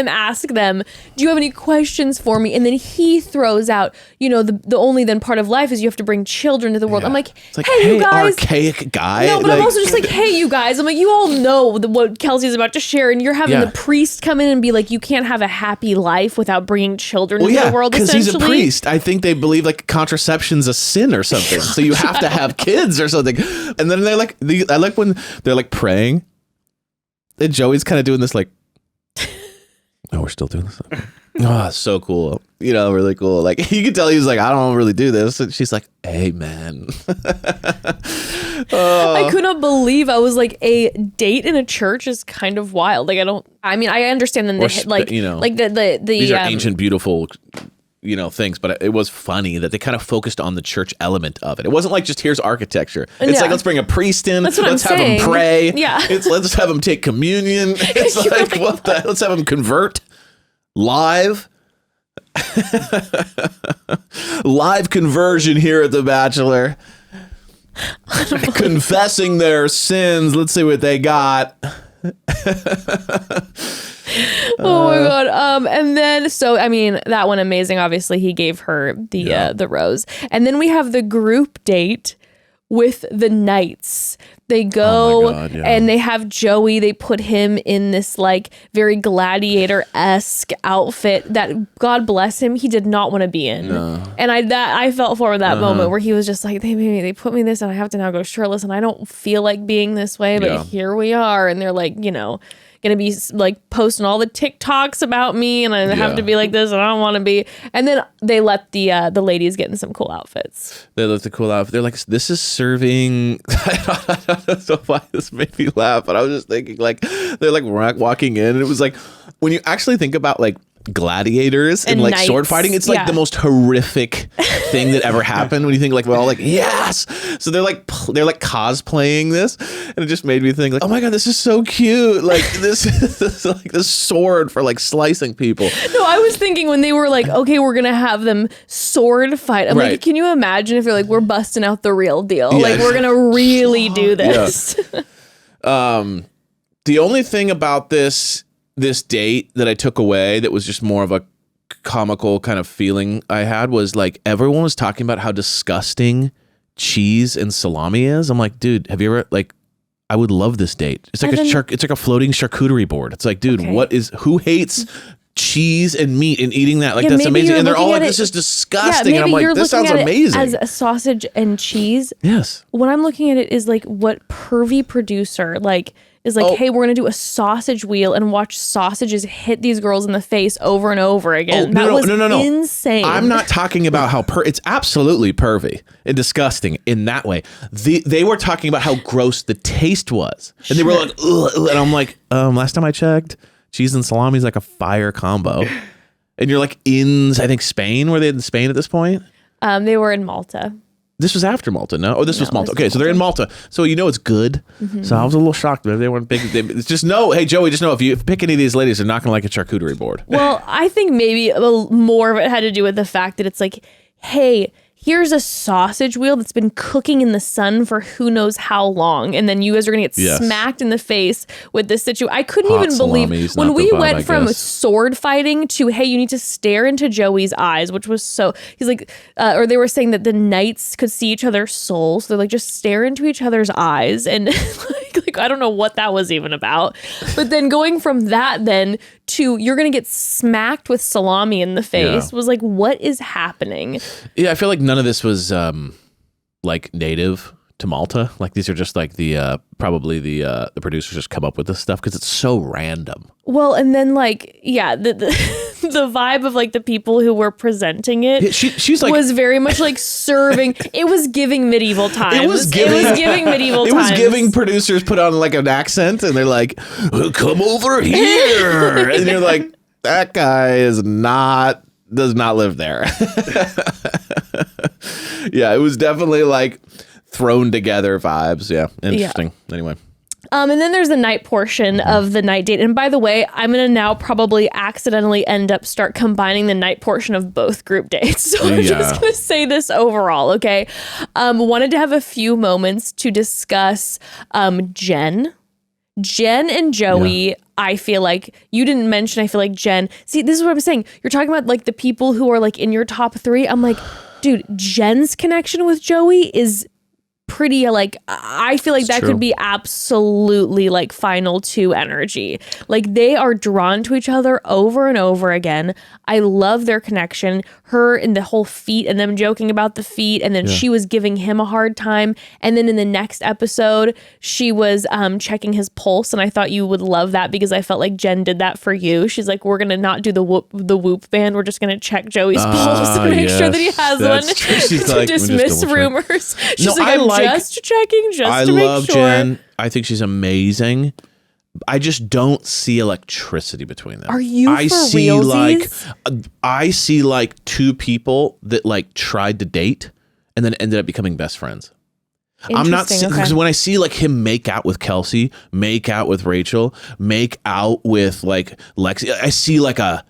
ask them, do you have any questions for me? And then he throws out, the only then part of life is you have to bring children to the world. I'm like, it's like, hey, you guys. archaic guy. No, but I'm also just like, hey, you guys. I'm like, you all know what Kelsey's about to share, and you're having the priest come in and be like, you can't have a happy life without bringing children into the world, because essentially. he's a priest. I think they believe contraception's a sin or something. So you have to have kids or something. And then they're like, I like when they're praying. And Joey's kind of doing this oh, we're still doing this. Oh, so cool. Really cool. Like, you could tell he was like, I don't really do this. And she's like, amen. I could not believe I was like, a date in a church is kind of wild. I understand them. These are ancient, beautiful, things, but it was funny that they kind of focused on the church element of it. It wasn't like just here's architecture. It's like, let's bring a priest in. That's what let's I'm have saying. him pray. Yeah. Let's have him take communion. It's like, what the, let's have him convert live. Live conversion here at The Bachelor. Confessing their sins. Let's see what they got. Oh my God. And then, that one amazing. Obviously, he gave her the rose. And then we have the group date with the knights. They go and they have Joey. They put him in this very gladiator-esque outfit that, God bless him, he did not want to be in. No. And I felt for him that moment where he was just like, they put me in this and I have to now go shirtless and I don't feel like being this way, but here we are. And they're like, gonna be like posting all the TikToks about me, and I have to be like this, and I don't want to be. And then they let the ladies get in some cool outfits. They let the cool outfit. They're like, this is serving. I don't know why this made me laugh, but I was just thinking, like, they're like walking in, and it was like, when you actually think about like gladiators and like knights. sword fighting, it's like the most horrific thing that ever happened. When you think like, we're all like, yes, so they're like cosplaying this, and it just made me think like, oh my god, this is so cute. Like this is like this sword for like slicing people. No, I was thinking when they were like, okay, we're gonna have them sword fight. I'm like, can you imagine if they're like, we're busting out the real deal? Like we're gonna really do this. The only thing about this date that I took away that was just more of a comical kind of feeling I had was like, everyone was talking about how disgusting cheese and salami is. I'm like, dude, have you ever like, I would love this date. It's like it's like a floating charcuterie board. It's like, dude, who hates cheese and meat and eating that? Like, that's amazing. And they're all like, this is disgusting. And I'm like, this sounds amazing. As a sausage and cheese. Yes. What I'm looking at it is like what pervy producer is like, hey, we're going to do a sausage wheel and watch sausages hit these girls in the face over and over again. No, insane. I'm not talking about how it's absolutely pervy and disgusting in that way. They were talking about how gross the taste was. And they were like, ugh, and I'm like, last time I checked, cheese and salami is like a fire combo. And you're like in, I think, Spain. Were they in Spain at this point? They were in Malta. This was after Malta, no? Oh, this was Malta. Okay, so they're in Malta. So you know it's good. Mm-hmm. So I was a little shocked. Maybe they weren't big. Just know, hey, Joey, just know if you pick any of these ladies, they're not going to like a charcuterie board. Well, I think maybe more of it had to do with the fact that it's like, hey, here's a sausage wheel that's been cooking in the sun for who knows how long. And then you guys are going to get smacked in the face with this situation. I couldn't even believe when we went from sword fighting to, hey, you need to stare into Joey's eyes, which was so, he's like, or they were saying that the knights could see each other's souls. So they're like, just stare into each other's eyes. And like, I don't know what that was even about. But then going from that then to you're going to get smacked with salami in the face was like, what is happening? Yeah, I feel like none of this was like native to Malta. Like these are just like the probably the producers just come up with this stuff because it's so random. Well, and then like the vibe of like the people who were presenting it, she's like, was very much like serving. It was giving medieval times. It was giving medieval times. It was giving producers put on like an accent and they're like, come over here, and you're like, that guy does not live there. Yeah, it was definitely like thrown together vibes. Yeah, interesting. Anyway. And then there's the night portion of the night date. And by the way, I'm going to now probably accidentally start combining the night portion of both group dates. So I'm just going to say this overall, okay? Wanted to have a few moments to discuss Jen and Joey. I feel like you didn't mention, I feel like Jen. See, this is what I'm saying. You're talking about like the people who are like in your top 3. I'm like, dude, Jen's connection with Joey is pretty like, I feel like that could be absolutely like final 2 energy. Like they are drawn to each other over and over again. I love their connection. Her and the whole feet and them joking about the feet, and then she was giving him a hard time. And then in the next episode, she was checking his pulse, and I thought you would love that because I felt like Jen did that for you. She's like, we're gonna not do the whoop band. We're just gonna check Joey's pulse and make sure that he has one to dismiss rumors. She's just checking, just to make sure. I love Jen. I think she's amazing. I just don't see electricity between them. Are you I see like 2 people that like tried to date and then ended up becoming best friends. I'm not because when I see like him make out with Kelsey, make out with Rachel, make out with like Lexi, I see like a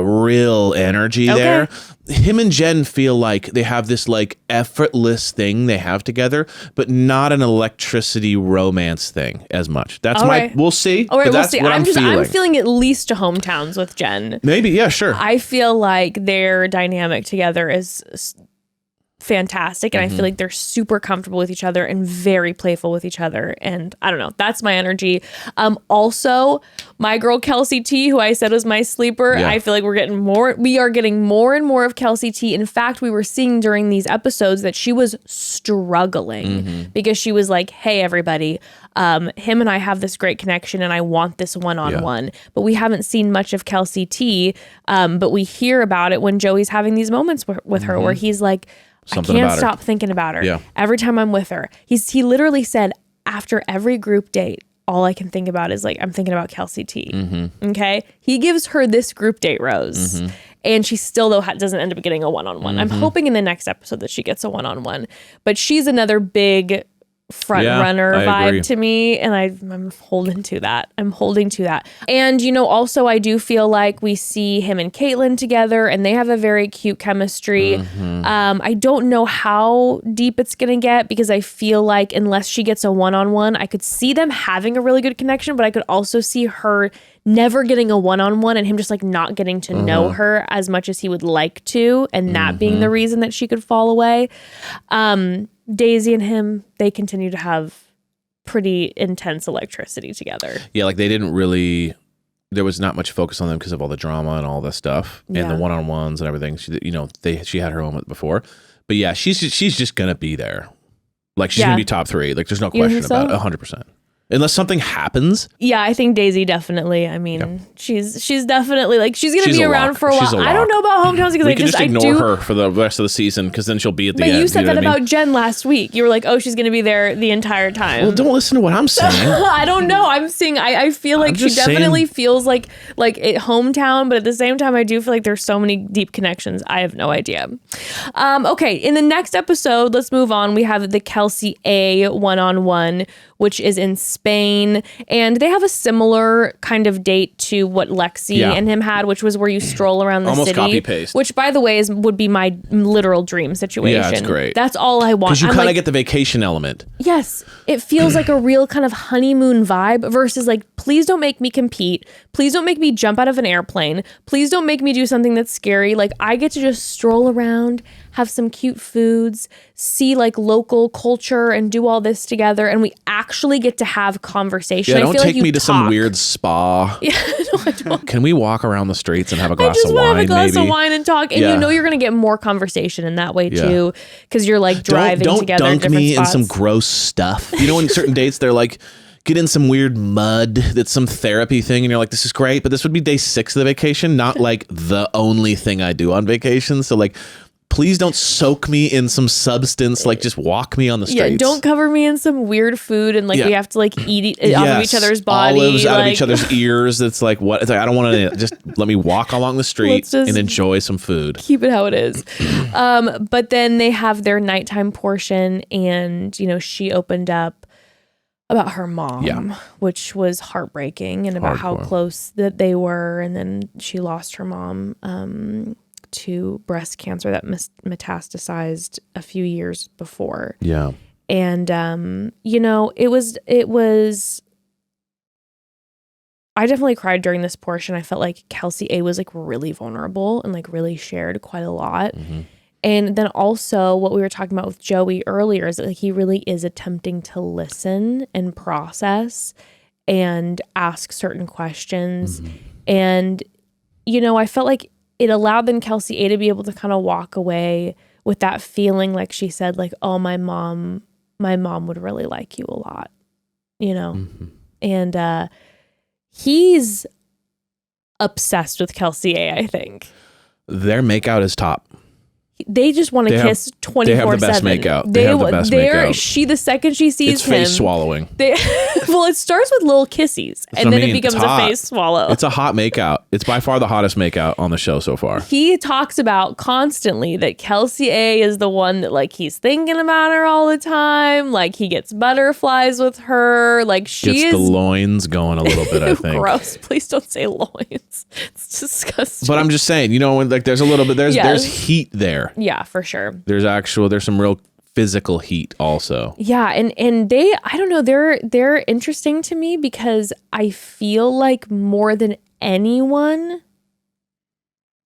real energy there. Him and Jen feel like they have this like effortless thing they have together, but not an electricity romance thing as much. That's we'll see. All right, we'll see. I'm feeling at least to hometowns with Jen. Maybe, yeah, sure. I feel like their dynamic together is fantastic. And I feel like they're super comfortable with each other and very playful with each other. And I don't know, that's my energy. Also, my girl Kelsey T, who I said was my sleeper, I feel like we are getting more and more of Kelsey T. In fact, we were seeing during these episodes that she was struggling because she was like, hey, everybody, him and I have this great connection and I want this one-on-one. But we haven't seen much of Kelsey T. But we hear about it when Joey's having these moments with her where he's like, Something I can't about her. stop thinking about her. Yeah. Every time I'm with her. He literally said, after every group date, all I can think about is like, I'm thinking about Kelsey T. Okay. He gives her this group date rose. And she still, though, doesn't end up getting a one-on-one. I'm hoping in the next episode that she gets a one-on-one. But she's another big front runner vibe to me. And I'm holding to that. And, also I do feel like we see him and Caitlin together and they have a very cute chemistry. I don't know how deep it's going to get because I feel like unless she gets a one-on-one, I could see them having a really good connection, but I could also see her never getting a one-on-one and him just like not getting to know her as much as he would like to. And that being the reason that she could fall away. Daisy and him, they continue to have pretty intense electricity together. Yeah, like they didn't really, there was not much focus on them because of all the drama and all this stuff and the one-on-ones and everything. She had her moment before. But yeah, she's just going to be there. Like she's going to be top 3. Like there's no question about it, 100%. Unless something happens. Yeah, I think Daisy definitely. I mean, she's definitely like she's gonna be around for a while. I don't know about hometowns because we can just ignore her for the rest of the season because then she'll be at the end. But you said that about Jen last week. You were like, oh, she's gonna be there the entire time. Well, don't listen to what I'm saying. I don't know. I'm saying I feel like she definitely feels like a hometown, but at the same time, I do feel like there's so many deep connections. I have no idea. Okay, in the next episode, let's move on. We have the Kelsey A one-on-one, which is in Spain, and they have a similar kind of date to what Lexi and him had, which was where you stroll around the city. Almost copy-paste. Which, by the way, would be my literal dream situation. Yeah, it's great. That's all I want. Because you kind of get the vacation element. Yes. It feels like a real kind of honeymoon vibe versus like, please don't make me compete. Please don't make me jump out of an airplane. Please don't make me do something that's scary. Like, I get to just stroll around, have some cute foods, see like local culture and do all this together. And we actually get to have conversation. Yeah, don't feel take like me to some weird spa. Yeah, no, I don't. Can we walk around the streets and have a glass I just of want wine? to have a glass maybe? of wine and talk. And you're going to get more conversation in that way too. Because you're like driving together. Don't dunk me spots. in some gross stuff. You know, in certain dates, they're like, get in some weird mud that's some therapy thing. And you're like, this is great. But this would be day 6 of the vacation, not like the only thing I do on vacation. So like, please don't soak me in some substance. Like, just walk me on the streets. Yeah, don't cover me in some weird food and like we have to like eat off of each other's body. Olives out of each other's ears. It's like, what? It's like, I don't want to, just let me walk along the street and enjoy some food. Keep it how it is. But then they have their nighttime portion and, she opened up about her mom, which was heartbreaking and about how close that they were. And then she lost her mom to breast cancer that metastasized a few years before. Yeah. And, it was, I definitely cried during this portion. I felt like Kelsey A was like really vulnerable and like really shared quite a lot. And then also what we were talking about with Joey earlier is that like he really is attempting to listen and process and ask certain questions. And, I felt like it allowed then Kelsey A to be able to kind of walk away with that feeling, like she said, like, oh, my mom would really like you a lot, And he's obsessed with Kelsey A, I think. Their makeout is top. They just want to kiss 24/7. They have the best makeout. They have the best makeout. The second she sees it's him, face swallowing. Well, it starts with little kissies, and then it becomes a face swallow. It's a hot makeout. It's by far the hottest makeout on the show so far. He talks about constantly that Kelsey A is the one that like he's thinking about her all the time. Like he gets butterflies with her. Like she gets the loins going a little bit. I think. Gross. Please don't say loins. It's disgusting. But I'm just saying, when like there's a little bit there's heat there. Yeah, for sure. There's some real physical heat also. Yeah, and they, I don't know, they're interesting to me because I feel like more than anyone,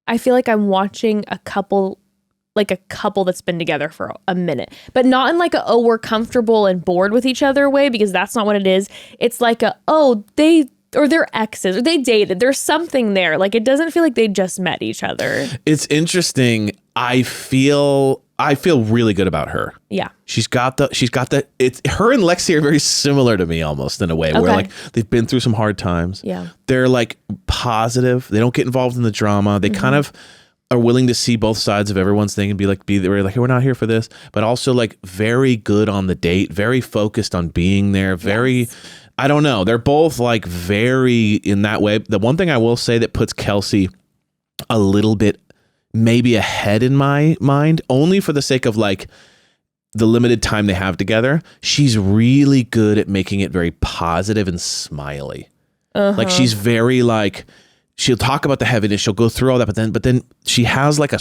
I feel like I'm watching a couple like a couple that's been together for a minute, but not in like a, we're comfortable and bored with each other way, because that's not what it is. It's like they're exes or they dated. There's something there. Like, it doesn't feel like they just met each other. It's interesting. I feel really good about her. Yeah. She's got her and Lexi are very similar to me almost in a way, where like they've been through some hard times. Yeah. They're like positive. They don't get involved in the drama. They kind of are willing to see both sides of everyone's thing and be like, hey, we're not here for this, but also like very good on the date, very focused on being there, very, I don't know. They're both like very in that way. The one thing I will say that puts Kelsey a little bit maybe ahead in my mind, only for the sake of like the limited time they have together, she's really good at making it very positive and smiley. Like she's very like, she'll talk about the heaviness, she'll go through all that, but then she has like a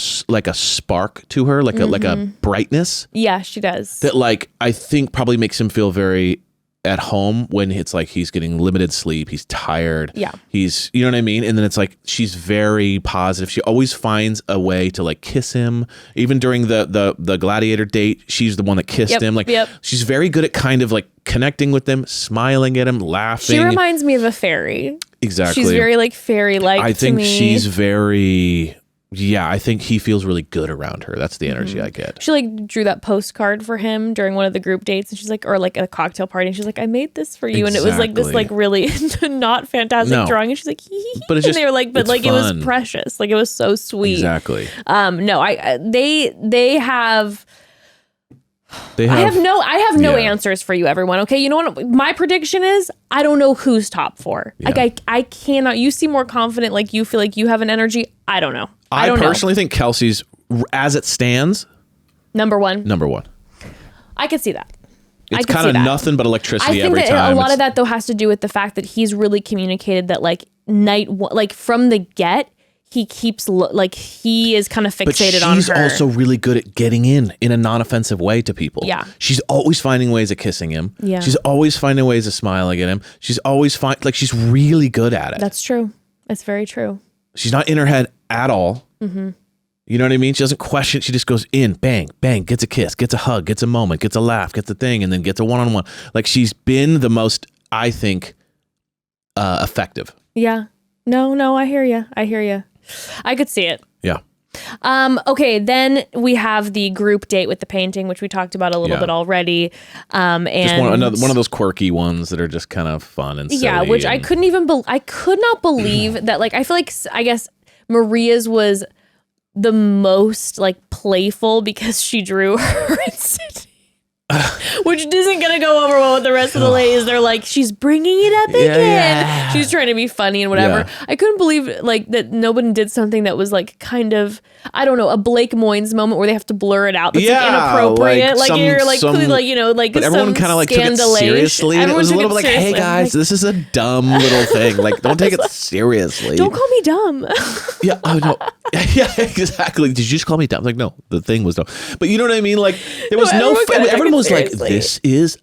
spark to her, like a brightness. Yeah, she does. That like I think probably makes him feel very at home when it's like he's getting limited sleep, he's tired. Yeah. He's, you know what I mean? And then it's like she's very positive. She always finds a way to like kiss him. Even during the gladiator date, she's the one that kissed him. Like she's very good at kind of like connecting with them, smiling at him, laughing. She reminds me of a fairy. Exactly. She's very like fairy-like to me. I think she's very, I think he feels really good around her. That's the energy I get. She like drew that postcard for him during one of the group dates, and she's like, or like a cocktail party, and she's like, I made this for you. And it was like this like really not fantastic drawing. And she's like, but it's just, and they were like, but like fun. It was precious. Like it was so sweet. Exactly. No, I have no answers for you, everyone. Okay, you know what? My prediction is I don't know who's top 4. Yeah. Like I cannot. You seem more confident. Like you feel like you have an energy. I don't know. I personally think Kelsey's, as it stands, number one. I could see that. It's kind of nothing but electricity every time. A lot of that though has to do with the fact that he's really communicated that like from the get. He keeps he is kind of fixated on her. But she's also really good at getting in a non-offensive way to people. Yeah. She's always finding ways of kissing him. Yeah. She's always finding ways of smiling at him. She's always she's really good at it. That's true. That's very true. She's not in her head at all. Mm-hmm. You know what I mean? She doesn't question. She just goes in, bang, bang, gets a kiss, gets a hug, gets a moment, gets a laugh, gets a thing, and then gets a one-on-one. Like she's been the most, I think, effective. Yeah. No, I hear you. I could see it. Yeah. Okay, then we have the group date with the painting, which we talked about a little bit already. And just one of those quirky ones that are just kind of fun and silly. Yeah, which I could not believe that. Like, I feel like I guess Maria's was the most like playful because she drew her and Sydney. Which isn't gonna go over well with the rest of the ladies. They're like, she's bringing it up again. Yeah. She's trying to be funny and whatever. Yeah. I couldn't believe like that nobody did something that was like kind of, I don't know, a Blake Moynes moment where they have to blur it out. That's like inappropriate. Like you're like clearly like, you know, like but everyone kind of like took it seriously. And it was a little bit like, hey guys, this is a dumb little thing. Like don't take it seriously. Don't call me dumb. Yeah. Oh no. Yeah, exactly. Did you just call me dumb? Like no, the thing was dumb. But you know what I mean? Like there was everyone was like, this is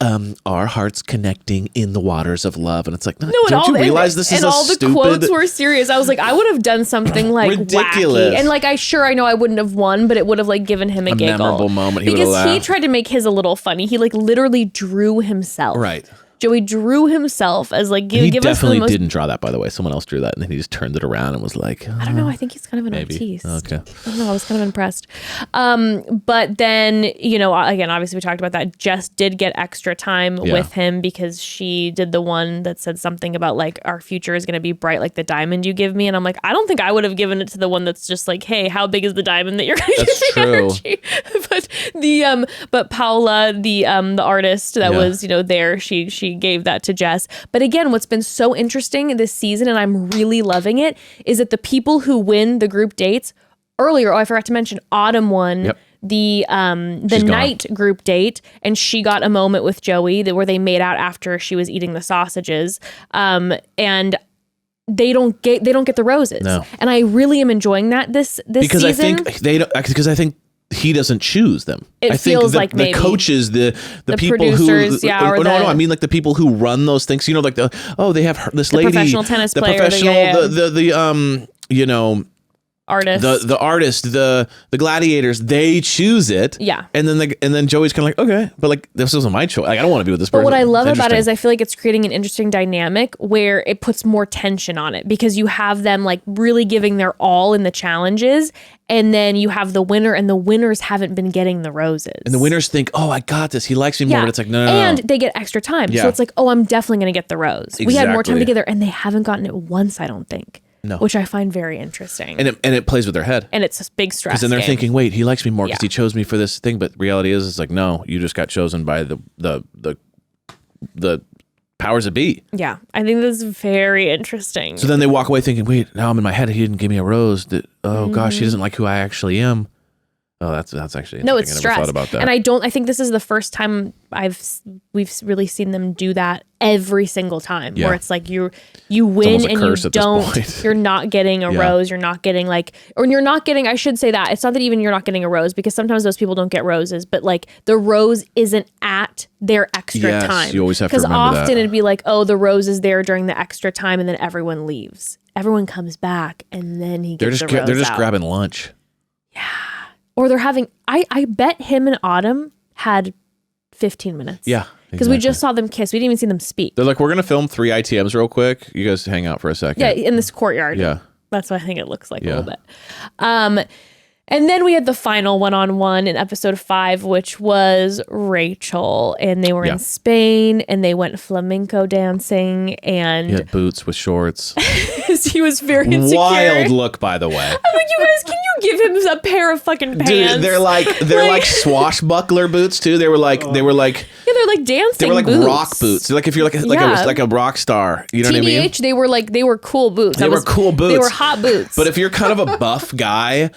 our hearts connecting in the waters of love, and it's like, don't you realize this is a stupid? And all the quotes were serious. I was like, I would have done something like ridiculous, wacky. And like I know I wouldn't have won, but it would have like given him a giggle, memorable moment. Because he tried to make his a little funny. He like literally drew himself. Right. Joey drew himself as like give us the most. He definitely didn't draw that, by the way. Someone else drew that, and then he just turned it around and was like, I don't know. I think he's kind of an artiste. Okay. I don't know. I was kind of impressed. But then, you know, again, obviously we talked about that. Jess did get extra time with him because she did the one that said something about like our future is going to be bright like the diamond you give me, and I'm like, I don't think I would have given it to the one that's just like, hey, how big is the diamond that you're going to give me energy? But Paula, the artist that was, you know, there, she gave that to Jess. But again, what's been so interesting this season, and I'm really loving it, is that the people who win the group dates earlier, I forgot to mention, Autumn won the night group date, and she got a moment with Joey where they made out after she was eating the sausages. And they don't get the roses. No. And I really am enjoying that this because season. I think he doesn't choose them. I think like the coaches, the people producers, who, I mean like the people who run those things. You know, like they have this lady, professional tennis player, professional, you know, artist. The artist, the gladiators, they choose it. Yeah. And then Joey's kind of like, okay, but like this wasn't my choice. Like I don't want to be with this person. But what I love It's about it is interesting. I feel like it's creating an interesting dynamic where it puts more tension on it because you have them like really giving their all in the challenges, and then you have the winner, and the winners haven't been getting the roses. And the winners think, oh, I got this. He likes me more. But it's like, no. And they get extra time. Yeah. So it's like, oh, I'm definitely going to get the rose. We had more time Exactly. together, and they haven't gotten it once, I don't think. No. Which I find very interesting. And it plays with their head. And it's a big stress. Because then they're game. thinking, wait, he likes me more because Yeah. he chose me for this thing. But reality is, it's like, no, you just got chosen by the powers that be. Yeah, I think this is very interesting. So then they walk away thinking, wait, now I'm in my head. He didn't give me a rose. Gosh, he doesn't like who I actually am. Oh, that's actually No, interesting. it's I never stress. thought about that. And I think this is the first time we've really seen them do that every single time. Yeah. Where it's like you win almost a and curse you at this don't. point. You're not getting a Yeah. rose. You're not getting you're not getting. I should say that it's not that even you're not getting a rose because sometimes those people don't get roses, but like the rose isn't at their extra Yes, time. you always have to because remember that. often it'd be like, oh, the rose is there during the extra time, and then everyone leaves. Everyone comes back, and then he gets the rose they're just out. grabbing lunch. Or they're having, I bet him and Autumn had 15 minutes. Yeah, Because we exactly. just saw them kiss. We didn't even see them speak. They're like, we're gonna film 3 ITMs real quick. You guys hang out for a second. Yeah, in this courtyard. Yeah. That's what I think it looks like a Yeah. little bit. And then we had the final one-on-one in episode 5, which was Rachel. And they were Yeah. in Spain, and they went flamenco dancing. And He had boots with shorts. he was very insecure. Wild look, by the way. I'm like, you guys, can you give him a pair of fucking pants? Dude, they're like swashbuckler boots too. They were like Yeah, they're like dancing they were like boots. rock boots. They're like if you're Yeah. like a rock star. You know what I mean? TBH, they were cool boots. They were cool boots. They were hot boots. But if you're kind of a buff guy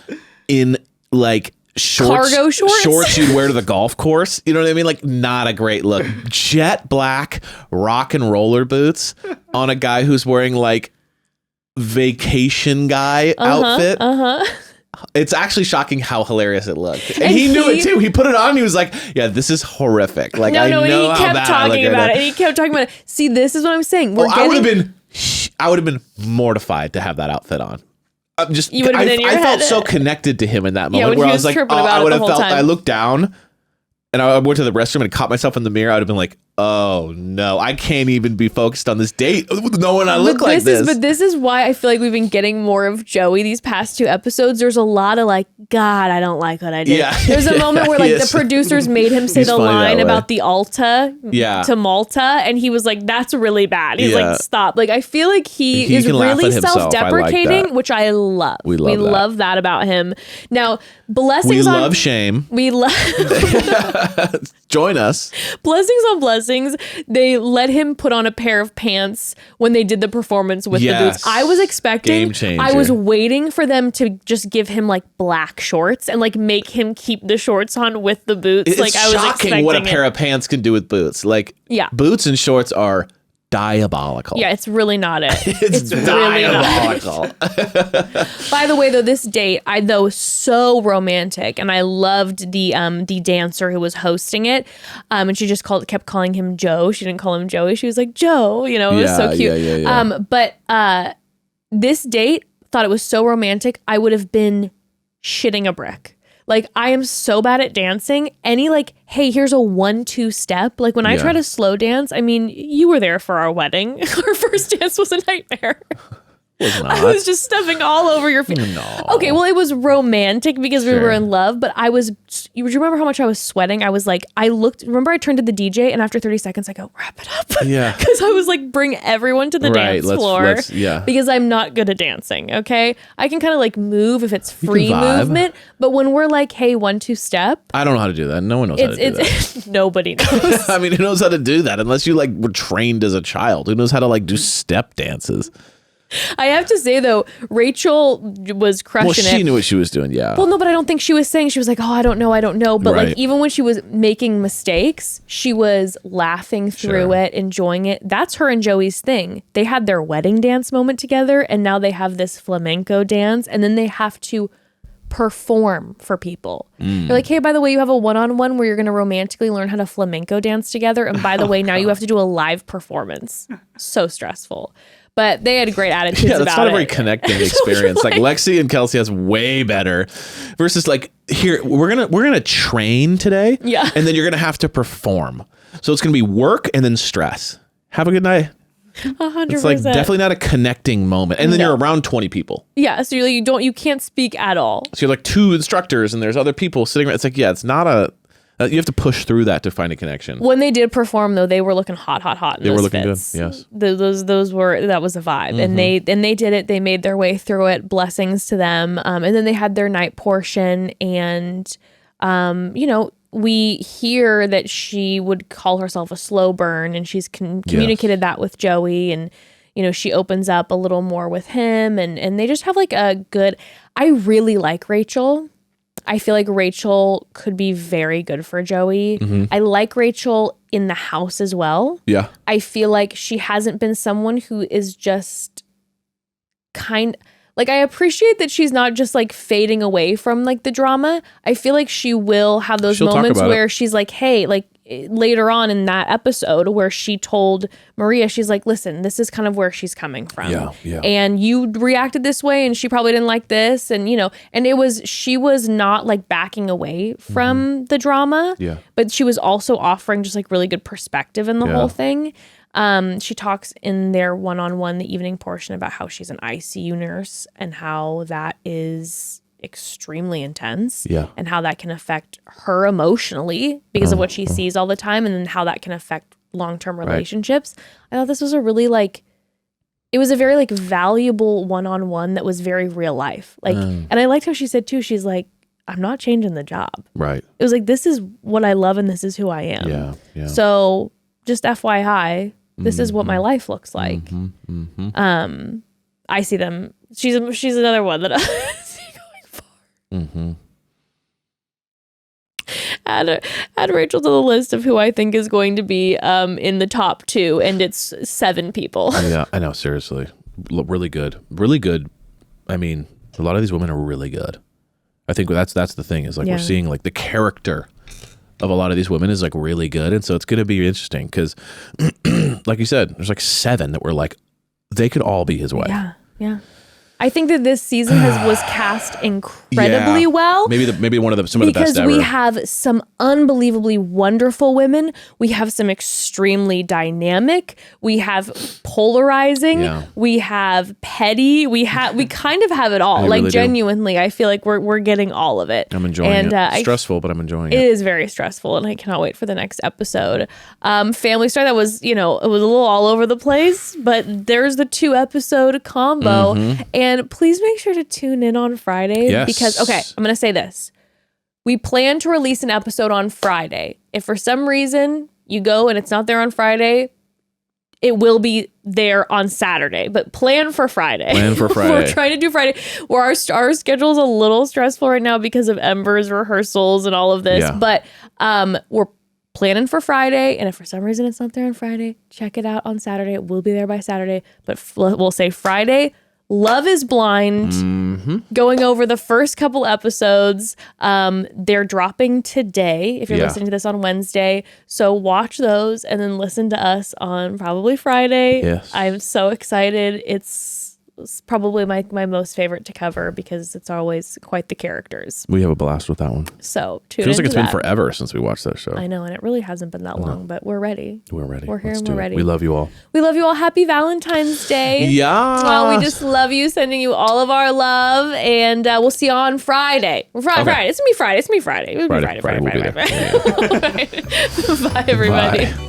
in like Cargo shorts? you'd wear to the golf course, you know what I mean? Like not a great look. Jet black rock and roller boots on a guy who's wearing like vacation guy outfit. It's actually shocking how hilarious it looked. And he knew it too. He put it on and he was like, yeah, this is horrific. Like I know and he how kept bad I look talking right about now. it. And he kept talking about it. See, this is what I'm saying. I would have been mortified to have that outfit on. You would have been in your I felt head. so connected to him in that moment when where he I was was like, tripping about I it would the have whole felt, time. I looked down and I went to the restroom and caught myself in the mirror. I would have been like, oh no, I can't even be focused on this date with no one I look like this. But this is why I feel like we've been getting more of Joey these past 2 episodes. There's a lot of like, God, I don't like what I did. Yeah. There's a moment where like Yes. the producers made him say He's the funny that line way. about the Alta to Malta, and he was like, that's really bad. He's Yeah. like, stop. Like I feel like he He is can laugh really at himself. I like self-deprecating, that. which I love. We love that. love that about him. Now, blessings we on love shame. we love Join us. blessings on blessings. They let him put on a pair of pants when they did the performance with the Yes. boots. I was expecting, Game changer. I was waiting for them to just give him like black shorts and like make him keep the shorts on with the boots. It's like I was shocking what a expecting pair it. of pants can do with boots. Like Yeah. boots and shorts are diabolical. Yeah, it's really not it. It's really not. diabolical. By the way, though, this date, was so romantic, and I loved the dancer who was hosting it. And she just kept calling him Joe. She didn't call him Joey. She was like Joe. You know, it was so cute. Yeah. But this date, thought it was so romantic. I would have been shitting a brick. Like, I am so bad at dancing. Any like, hey, here's a 1-2 step. Like when I try to slow dance, I mean, you were there for our wedding. Our first dance was a nightmare. Was not. I was just stepping all over your feet. No. Okay, well, it was romantic because we Sure. were in love, but you remember how much I was sweating? I was like, remember I turned to the DJ and after 30 seconds, I go, wrap it up. Yeah. Because I was like, bring everyone to the dance floor. Yeah. Because I'm not good at dancing, okay? I can kind of like move if it's free vibe. movement, but when we're like, hey, 1-2 step, I don't know how to do that. No one knows how to do that. nobody knows. I mean, who knows how to do that unless you like were trained as a child? Who knows how to like do step dances? I have to say though, Rachel was crushing Well, it. she knew what she was doing. Yeah. Well, no, but I don't think she was saying, she was like, oh, I don't know. But Right. like, even when she was making mistakes, she was laughing through Sure. it, enjoying it. That's her and Joey's thing. They had their wedding dance moment together, and now they have this flamenco dance, and then they have to perform for people. They're like, hey, by the way, you have a one-on-one where you're going to romantically learn how to flamenco dance together. And by the way, now you have to do a live performance. So stressful. But they had great attitudes Yeah, about it. that's not a very connecting experience. Like Lexi and Kelsey has way better versus like here we're gonna train today. Yeah. And then you're gonna have to perform. So it's gonna be work and then stress. Have a good night. 100%. It's like definitely not a connecting moment. And then you're around 20 people. Yeah, so you're like, you can't speak at all. So you're like 2 instructors and there's other people sitting around. It's like, yeah, it's not you have to push through that to find a connection. When they did perform though, they were looking hot. They were looking good. Yes. That was a vibe. And they did it. They made their way through it. Blessings to them. And then they had their night portion and we hear that she would call herself a slow burn and she's communicated that with Joey and she opens up a little more with him and they just have like a good, I really like Rachel. I feel like Rachel could be very good for Joey. I like Rachel in the house as well. Yeah. I feel like she hasn't been someone who is just like I appreciate that she's not just like fading away from like the drama. I feel like she will have those moments where she's like, hey, like later on in that episode where she told Maria, she's like, listen, this is kind of where she's coming from. Yeah. And you reacted this way and she probably didn't like this. And, and she was not like backing away from the drama. Yeah. But she was also offering just like really good perspective in the whole thing. She talks in their one-on-one, the evening portion about how she's an ICU nurse and how that is extremely intense and how that can affect her emotionally because of what she sees all the time and then how that can affect long-term relationships. I thought this was a really it was a very like valuable one-on-one that was very real life. Like, and I liked how she said too, she's like, I'm not changing the job. Right. It was like, this is what I love and this is who I am. Yeah. So just FYI, this is what my life looks like. I see them. She's another one that I see going far. Add Rachel to the list of who I think is going to be in the top 2, and it's 7 people. Yeah, I know. Seriously, really good. I mean, a lot of these women are really good. I think that's the thing is like we're seeing like the character of a lot of these women is like really good, and so it's going to be interesting because, like you said, there's like 7 that were like they could all be his wife. Yeah. I think that this season was cast incredibly well. Maybe some of the best ever. Because we have some unbelievably wonderful women. We have some extremely dynamic. We have polarizing. Yeah. We have petty. We kind of have it all. Like really genuinely, I feel like we're getting all of it. I'm enjoying it. Stressful, but I'm enjoying it. It is very stressful, and I cannot wait for the next episode. Family Star, that was it was a little all over the place, but there's the 2-episode combo. And please make sure to tune in on Friday because, okay, I'm going to say this. We plan to release an episode on Friday. If for some reason you go and it's not there on Friday, it will be there on Saturday, but plan for Friday. We're trying to do Friday. Where our schedule is a little stressful right now because of Ember's rehearsals and all of this, but we're planning for Friday, and if for some reason it's not there on Friday, check it out on Saturday. It will be there by Saturday, but we'll say Friday. Love is Blind, going over the first couple episodes. They're dropping today if you're listening to this on Wednesday. So watch those and then listen to us on probably Friday. Yes. I'm so excited. It's probably my most favorite to cover because it's always quite the characters. We have a blast with that one. So feels like it's been forever since we watched that show. I know, and it really hasn't been that long, but we're ready. We're ready. We're here and we're ready. We love you all. We love you all. Happy Valentine's Day. Yeah. We just love you. Sending you all of our love, and we'll see you on Friday. Friday. It's gonna be Friday. It's gonna be Friday. Friday. We'll be there. Bye, everybody. Bye.